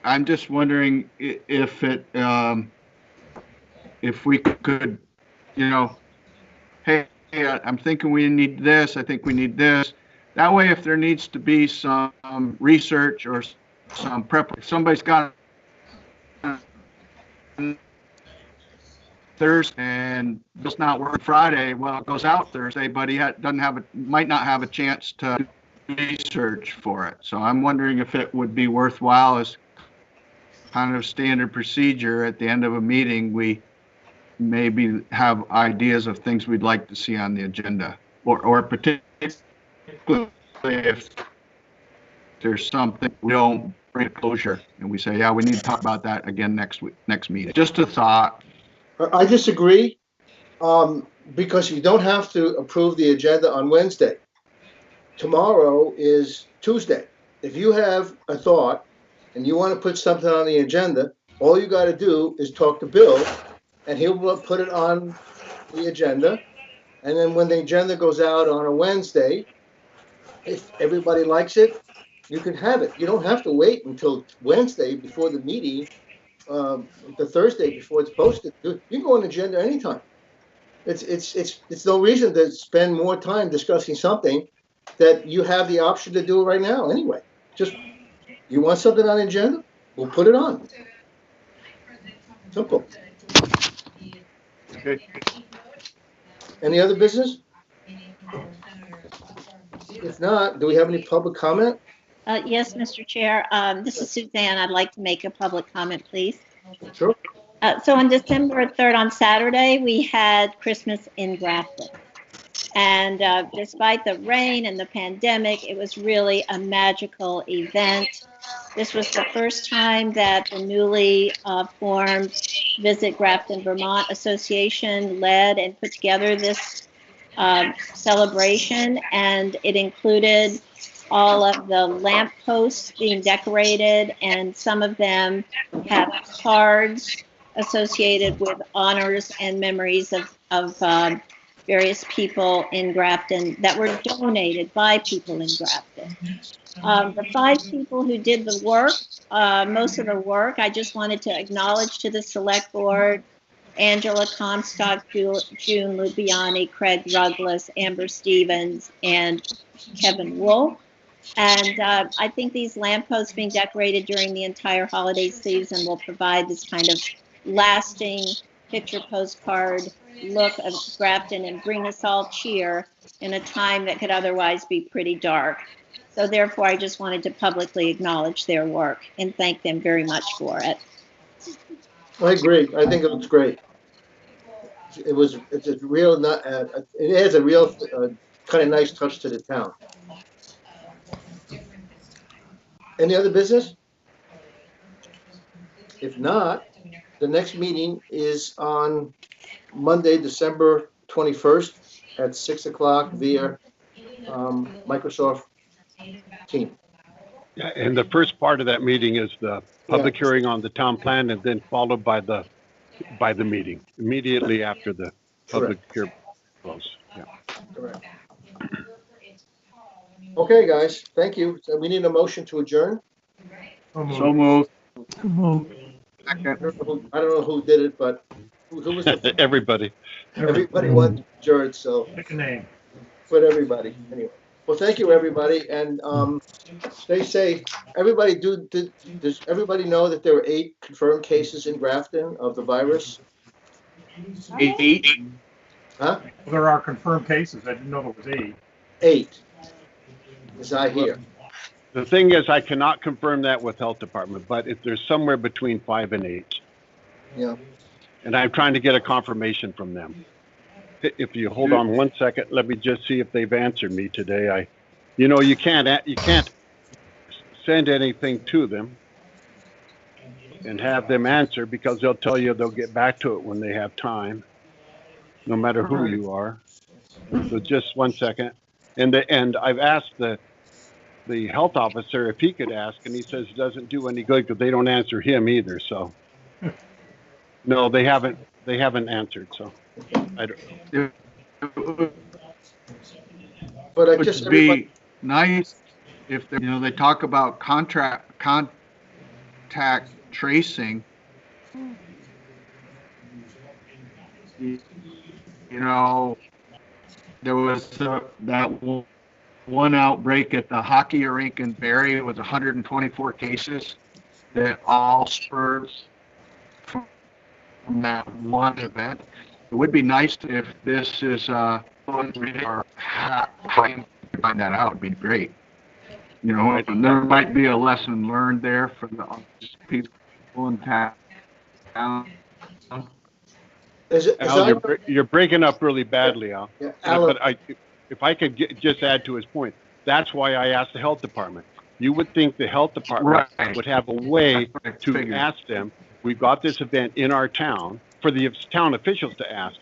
Speaker 4: I'm just wondering if we could, hey, I'm thinking we need this. I think we need this. That way, if there needs to be some research or some prep, if somebody's got Thursday and it's not working Friday, well, it goes out Thursday, but he might not have a chance to research for it. So I'm wondering if it would be worthwhile as kind of standard procedure at the end of a meeting, we maybe have ideas of things we'd like to see on the agenda, or particularly if there's something we don't bring to closure and we say, yeah, we need to talk about that again next meeting. Just a thought.
Speaker 1: I disagree, because you don't have to approve the agenda on Wednesday. Tomorrow is Tuesday. If you have a thought and you want to put something on the agenda, all you got to do is talk to Bill, and he'll put it on the agenda. And then when the agenda goes out on a Wednesday, if everybody likes it, you can have it. You don't have to wait until Wednesday before the meeting, the Thursday before it's posted. You can go on the agenda anytime. It's no reason to spend more time discussing something that you have the option to do right now anyway. Just, you want something on the agenda? We'll put it on. Simple.
Speaker 4: Okay.
Speaker 1: Any other business? If not, do we have any public comment?
Speaker 6: Yes, Mr. Chair. This is Suzanne. I'd like to make a public comment, please.
Speaker 1: Sure.
Speaker 6: So on December 3rd, on Saturday, we had Christmas in Grafton. And despite the rain and the pandemic, it was really a magical event. This was the first time that the newly formed Visit Grafton, Vermont Association led and put together this celebration, and it included all of the lamp posts being decorated, and some of them have cards associated with honors and memories of various people in Grafton that were donated by people in Grafton. The 5 people who did the work, most of the work, I just wanted to acknowledge to the select board: Angela Comstock, June Lubiani, Craig Ruggless, Amber Stevens, and Kevin Wolf. And I think these lampposts being decorated during the entire holiday season will provide this kind of lasting picture postcard look of Grafton and bring us all cheer in a time that could otherwise be pretty dark. So therefore, I just wanted to publicly acknowledge their work and thank them very much for it.
Speaker 1: I agree. I think it looks great. It's a real, it adds a real kind of nice touch to the town. Any other business? If not, the next meeting is on Monday, December 21st at 6 o'clock via Microsoft Teams.
Speaker 2: Yeah, and the first part of that meeting is the public hearing on the town plan, and then followed by the meeting immediately after the public hearing close. Yeah.
Speaker 1: Correct. Okay, guys, thank you. So we need a motion to adjourn.
Speaker 4: So moved.
Speaker 1: I don't know who did it, but who was the
Speaker 2: Everybody.
Speaker 1: Everybody wants to adjourn, so
Speaker 5: Pick a name.
Speaker 1: for everybody. Anyway, well, thank you, everybody, and stay safe. Everybody, does everybody know that there were 8 confirmed cases in Grafton of the virus?
Speaker 4: 8.
Speaker 1: Huh?
Speaker 5: There are confirmed cases. I didn't know there was 8.
Speaker 1: 8, as I hear.
Speaker 2: The thing is, I cannot confirm that with health department, but if there's somewhere between 5 and 8.
Speaker 1: Yeah.
Speaker 2: And I'm trying to get a confirmation from them. If you hold on one second, let me just see if they've answered me today. You can't send anything to them and have them answer, because they'll tell you they'll get back to it when they have time, no matter who you are. So just 1 second. And I've asked the health officer if he could ask, and he says it doesn't do any good because they don't answer him either. So no, they haven't answered. So I don't.
Speaker 1: But I
Speaker 4: Would
Speaker 1: just,
Speaker 4: be nice if, they talk about contact tracing. There was that one outbreak at the hockey rink in Barrie with 124 cases that all spurred from that one event. It would be nice if this is or find that out. It'd be great. And there might be a lesson learned there for the people in town.
Speaker 2: Al, you're breaking up really badly, Al.
Speaker 1: Yeah, Al,
Speaker 2: But if I could just add to his point, that's why I asked the health department. You would think the health department would have a way to ask them, we've got this event in our town, for the town officials to ask,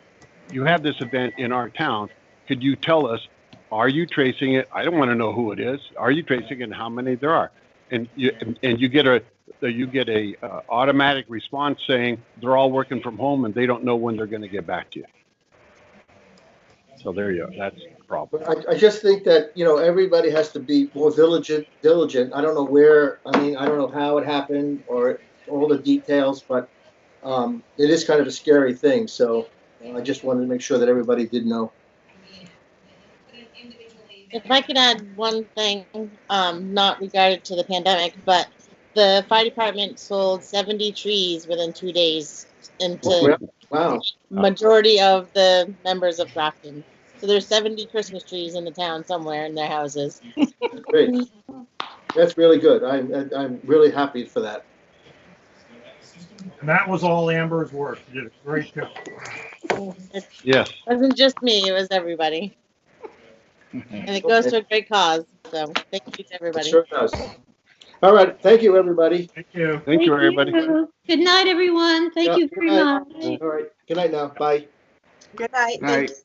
Speaker 2: you have this event in our town, could you tell us, are you tracing it? I don't want to know who it is. Are you tracing it and how many there are? And you get a automatic response saying they're all working from home and they don't know when they're going to get back to you. So there you go. That's the problem.
Speaker 1: I just think that, everybody has to be more diligent. I don't know where, I don't know how it happened or all the details, but it is kind of a scary thing. So I just wanted to make sure that everybody did know.
Speaker 3: If I could add one thing, not regarded to the pandemic, but the fire department sold 70 trees within 2 days into
Speaker 1: Wow.
Speaker 3: majority of the members of Grafton. So there's 70 Christmas trees in the town somewhere in their houses.
Speaker 1: Great. That's really good. I'm really happy for that.
Speaker 5: And that was all Amber's work. You did a great job.
Speaker 2: Yes.
Speaker 3: It wasn't just me, it was everybody. And it goes to a great cause. So thank you to everybody.
Speaker 1: Sure does. All right. Thank you, everybody.
Speaker 5: Thank you.
Speaker 2: Thank you, everybody.
Speaker 6: Good night, everyone. Thank you very much.
Speaker 1: All right. Good night now. Bye.
Speaker 9: Good night.
Speaker 4: Night.
Speaker 9: Thanks.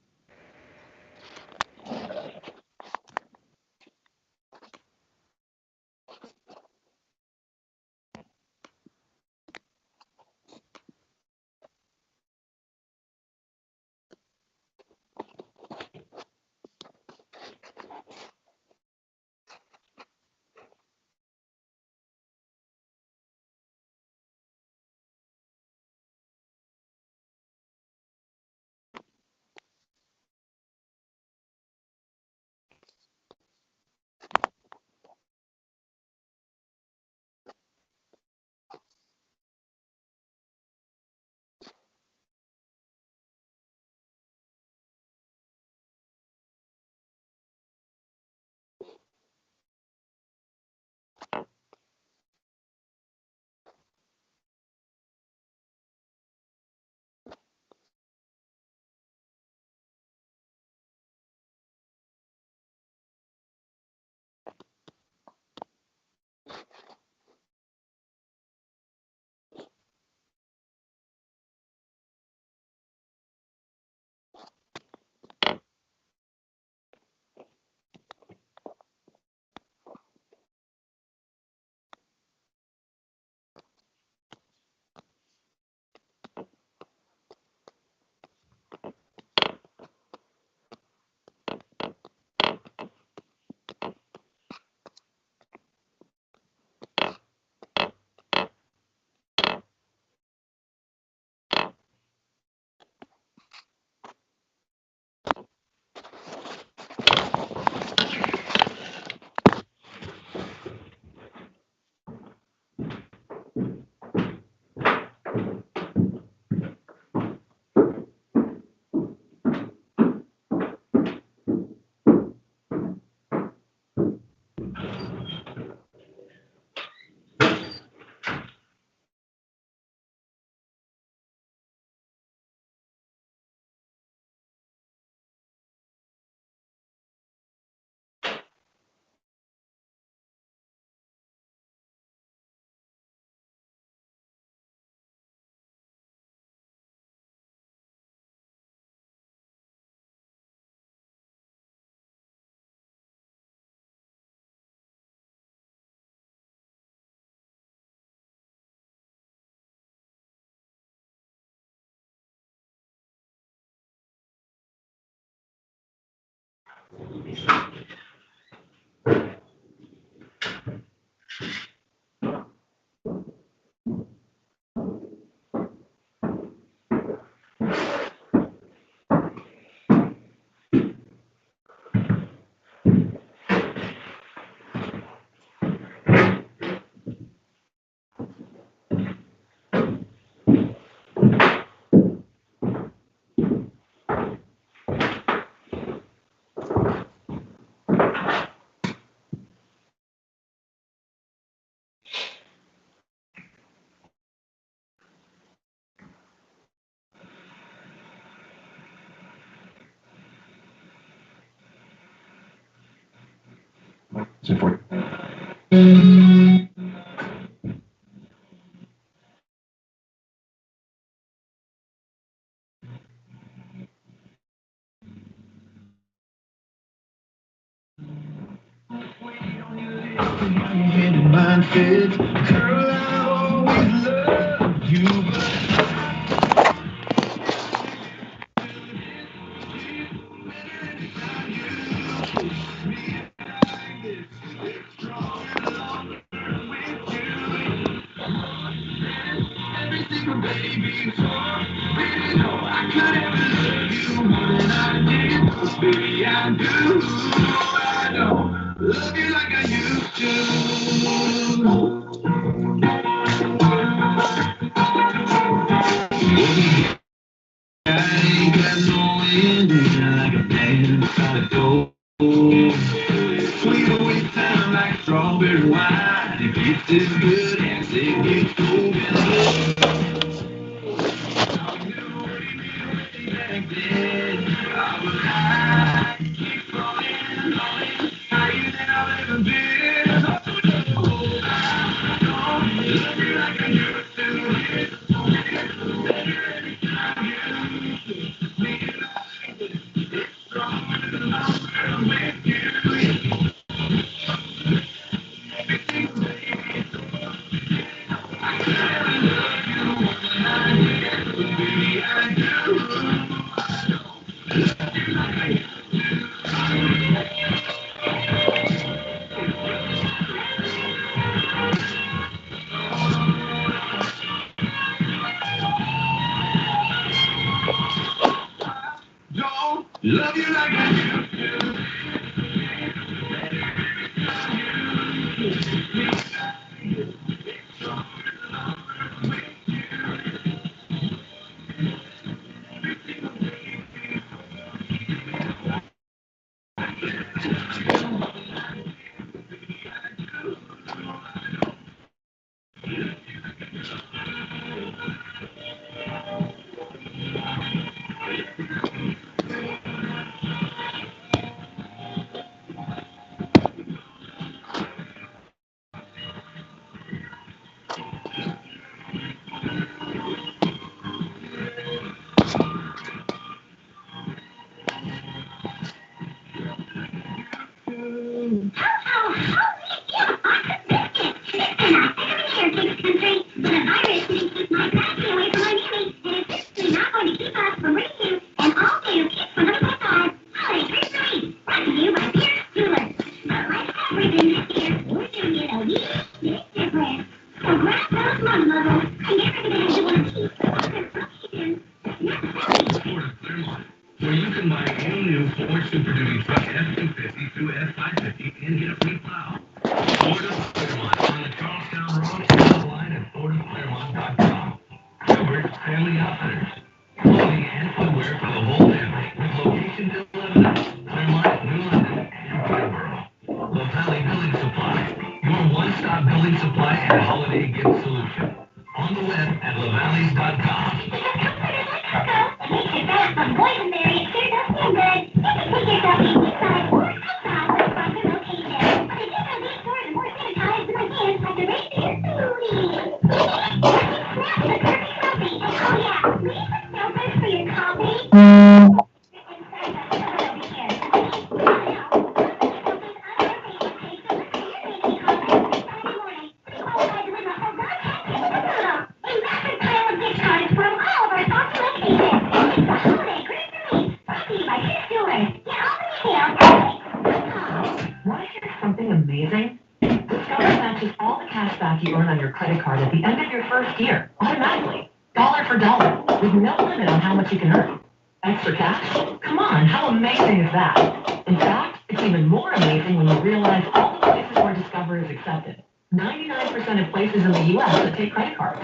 Speaker 13: cash back you earn on your credit card at the end of your first year, automatically, dollar for dollar, with no limit on how much you can earn. Extra cash? Come on, how amazing is that? In fact, it's even more amazing when you realize all the places where Discover is accepted. 99% of places in the U.S. that take credit cards.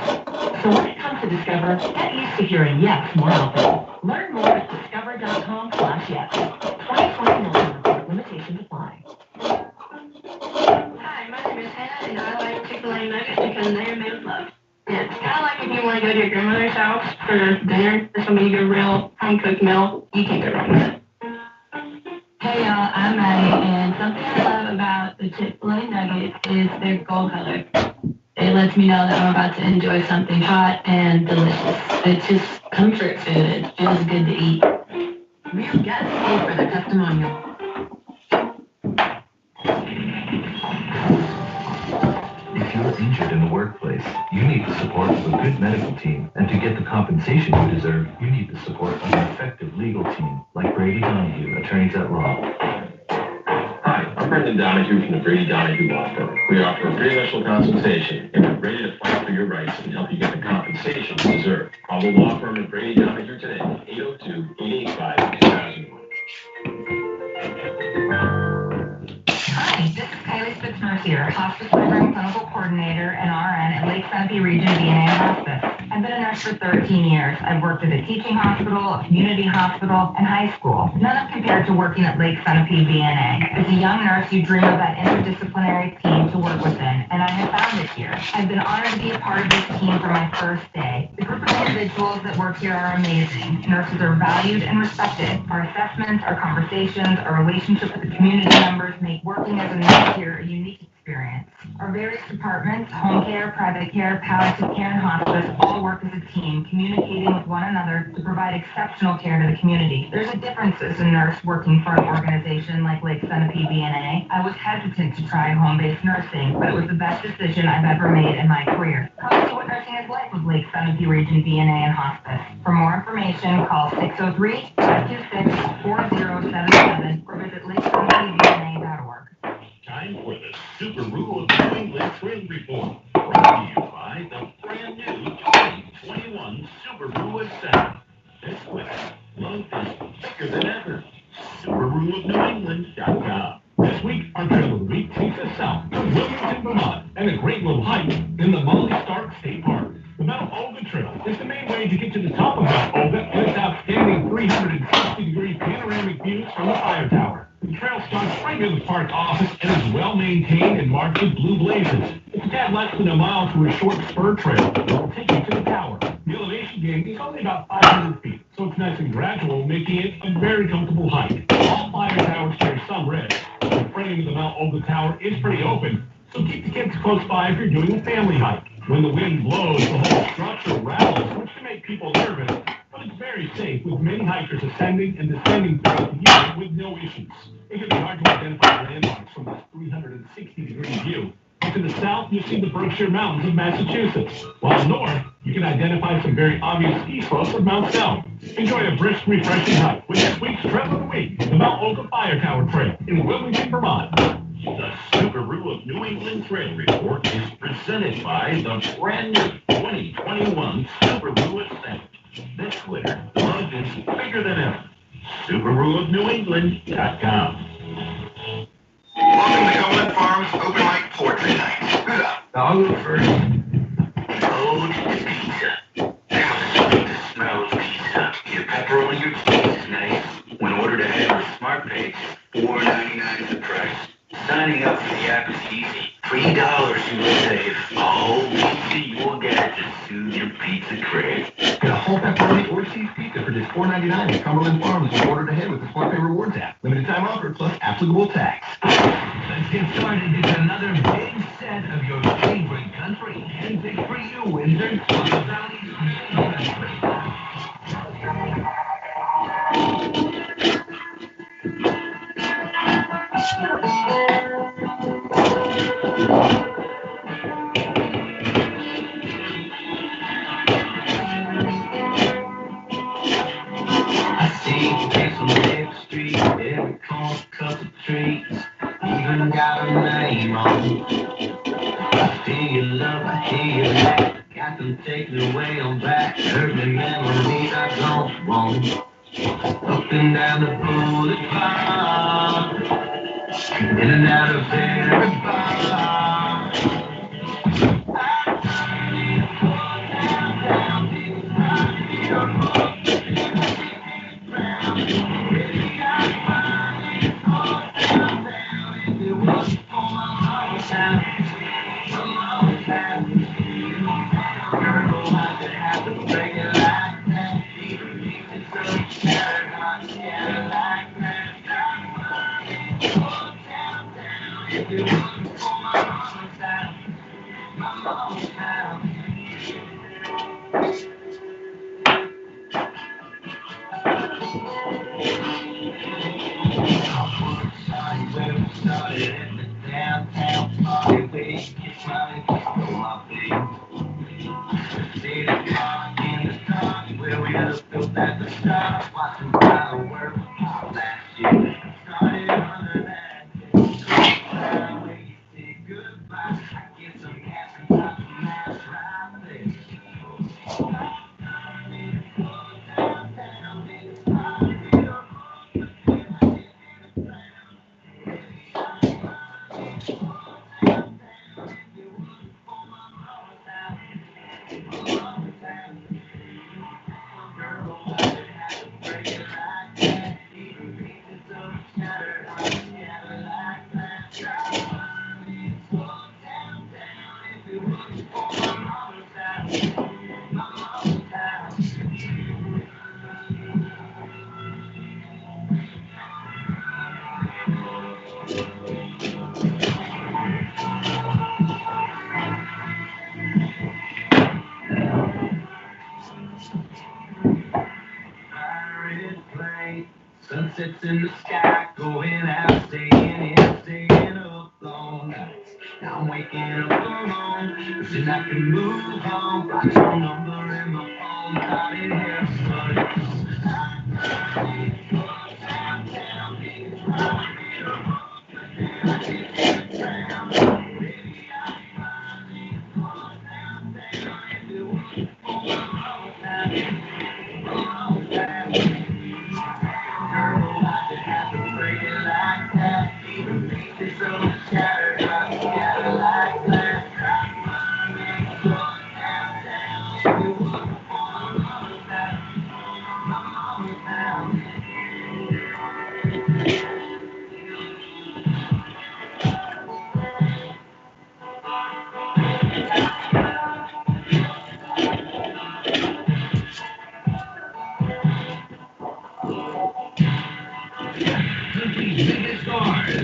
Speaker 13: So when it comes to Discover, get used to hearing yes more often. Learn more at discover.com/yes. 2020 limitations apply.
Speaker 14: Hi, my name is Hannah, and I like Chick-fil-A nuggets because they are made with love. Yeah, it's kind of like if you want to go to your grandmother's house for dinner or something, you get a real home-cooked meal, you can't go wrong with it. Hey y'all, I'm Maddie, and something I love about the Chick-fil-A nuggets is their gold color. It lets me know that I'm about to enjoy something hot and delicious. It's just comfort food. It feels good to eat. Real guests pay for their testimonial.
Speaker 15: If you're injured in the workplace, you need the support of a good medical team. And to get the compensation you deserve, you need the support of an effective legal team, like Brady Donahue, attorneys at law.
Speaker 16: Hi, I'm Brendan Donahue from the Brady Donahue Law Firm. We offer a free initial consultation, and we're ready to fight for your rights and help you get the compensation you deserve. Call the law firm at Brady Donahue today, 802-885-2001.
Speaker 13: Hi, this is Kylie Spitzner, Hospice Program Clinical Coordinator and RN at Lake Sunapee Region VNA Hospice. I've been a nurse for 13 years. I've worked at a teaching hospital, a community hospital, and high school. None of compared to working at Lake Sunapee VNA. As a young nurse, you dream of that interdisciplinary team to work within, and I have found it here. I've been honored to be a part of this team from my first day. The group of individuals that work here are amazing. Nurses are valued and respected. Our assessments, our conversations, our relationship with the community members make working as a nurse here a unique experience. Our various departments, home care, private care, palliative care, and hospice all work as a team, communicating with one another to provide exceptional care to the community. There's a difference as a nurse working for an organization like Lake Sunapee VNA. I was hesitant to try home-based nursing, but it was the best decision I've ever made in my career. Come see what nursing is like with Lake Sunapee Region VNA and hospice. For more information, call 603-526-4077 or visit lakesunapeevna.org.
Speaker 17: Time for the Super Rule of New England Trend Report, brought to you by the brand new 2021 Subaru Ascent. This winter, love is thicker than ever. SubaruofNewEngland.com. This week, our trail of the week takes us south to Wilmington, Vermont, and a great little hike in the Molly Stark State Park. The Mount Olga Trail is the main way to get to the top of Mount Olga and its outstanding 360-degree panoramic views from the fire tower. The trail starts right near the park office and is well maintained and marked with blue blazes. It's a tad less than a mile to a short spur trail that will take you to the tower. The elevation gain is only about 500 feet, so it's nice and gradual, making it a very comfortable hike. All fire towers share some risk. The framing of the Mount Olga Tower is pretty open, so keep the kids close by if you're doing a family hike. When the wind blows, the whole structure rattles, which can make people nervous, but it's very safe, with many hikers ascending and descending throughout the year with no issues. It can be hard to identify landmarks from this 360-degree view. But to the south, you see the Berkshire Mountains of Massachusetts, while north, you can identify some very obvious ski slopes of Mount Snow. Enjoy a brisk, refreshing hike with this week's Trail of the Week, the Mount Olga Fire Tower Trail in Wilmington, Vermont. The Subaru of New England Trail Report is presented by the brand new 2021 Subaru Ascent. This winter, love is bigger than ever. SubaruofNewEngland.com.
Speaker 18: Welcome to Cumberland Farms Open Mic Poetry Night. Who's up?
Speaker 17: I'll go first.
Speaker 18: Ode to pizza. The smell of pizza. Your pepperoni your cheese is nice. When ordered ahead with SmartPay, $4.99 the price. Signing up for the app is easy. $3 you will save. A whole pizza you will get to soothe your pizza crave.
Speaker 17: Get a whole pepperoni or cheese pizza for just $4.99 at Cumberland Farms when ordered ahead with the SmartPay Rewards app. Limited time offer plus applicable tax.
Speaker 15: Let's get started. It's another big set of your favorite country. Handpicked for you, Windsor. On the Valley's country.
Speaker 18: I see kids on Lake Street, every corner cup of treats, even got a name on. Hear you love, I hear you laugh. Got them taken away on back. Early memories I don't want. Up and down the boulevard. In and out of every bar. Sunsets in the sky, going out, staying in, staying up all night. Now I'm waking up alone, wishing I could move on. Got your number in my phone, thought it helps, but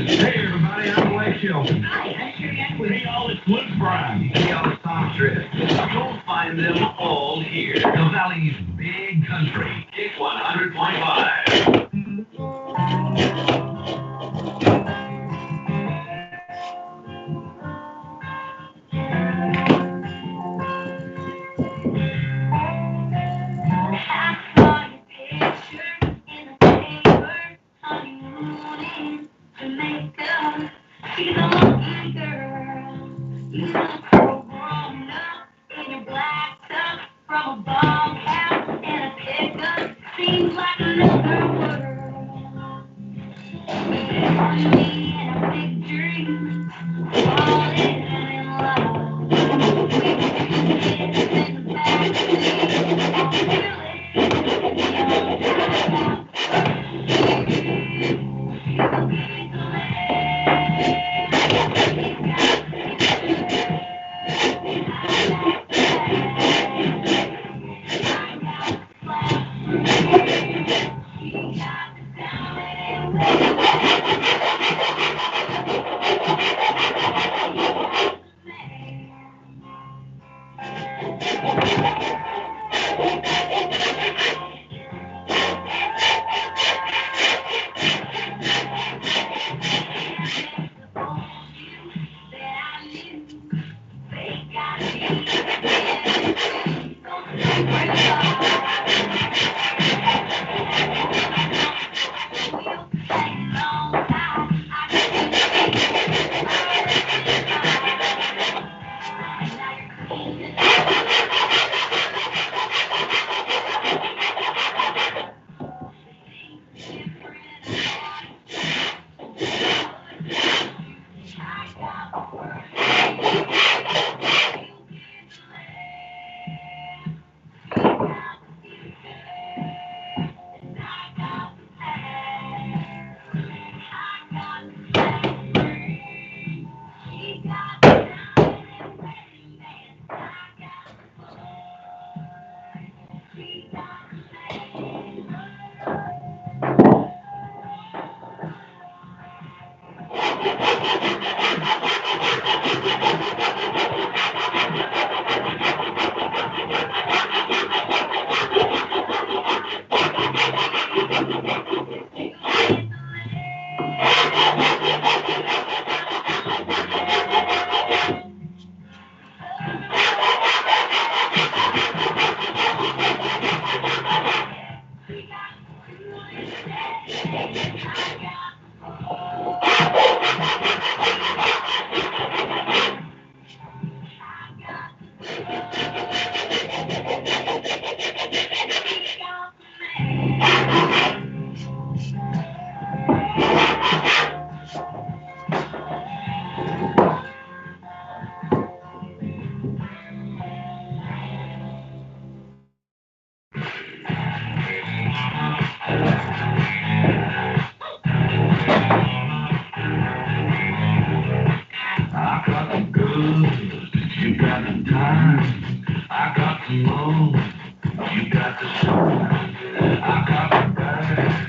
Speaker 17: Hey everybody, I'm Blake Shelton. Hi, I'm Sherry Atwood. Hey y'all, it's Luke Bryan. Hey y'all, it's Tom Tripp. You'll find them all here. The Valley's big country. Kick 100.5.
Speaker 14: She's a lucky girl. You look so grown up in your black stuff from a bunkhouse and a pickup. Seems like another world. On me and a big dream, falling in love. We were kids in the backseat, all feeling young.
Speaker 18: got the goods, you got the time. I got the moon, you got the sun. I got the bag.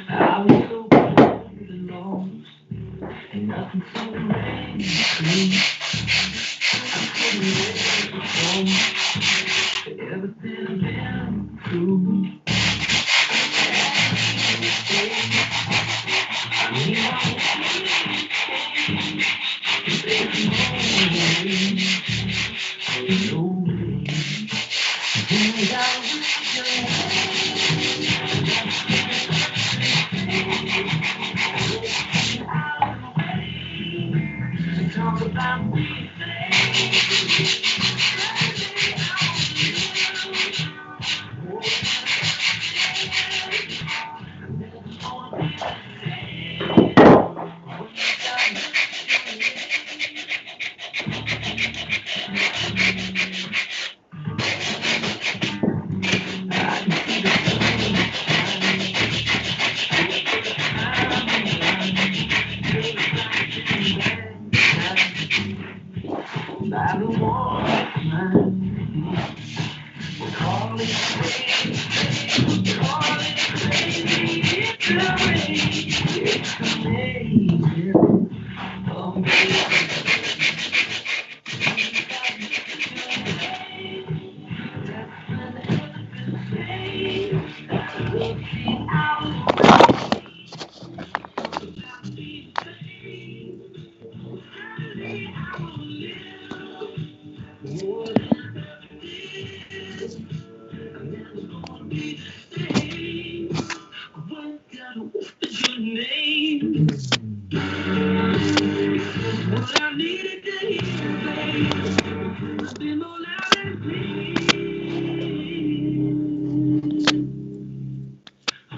Speaker 18: I was so cold and lost, and nothing so rang true. I couldn't wait for everything I've been through. I mean, I talk about me.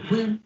Speaker 18: When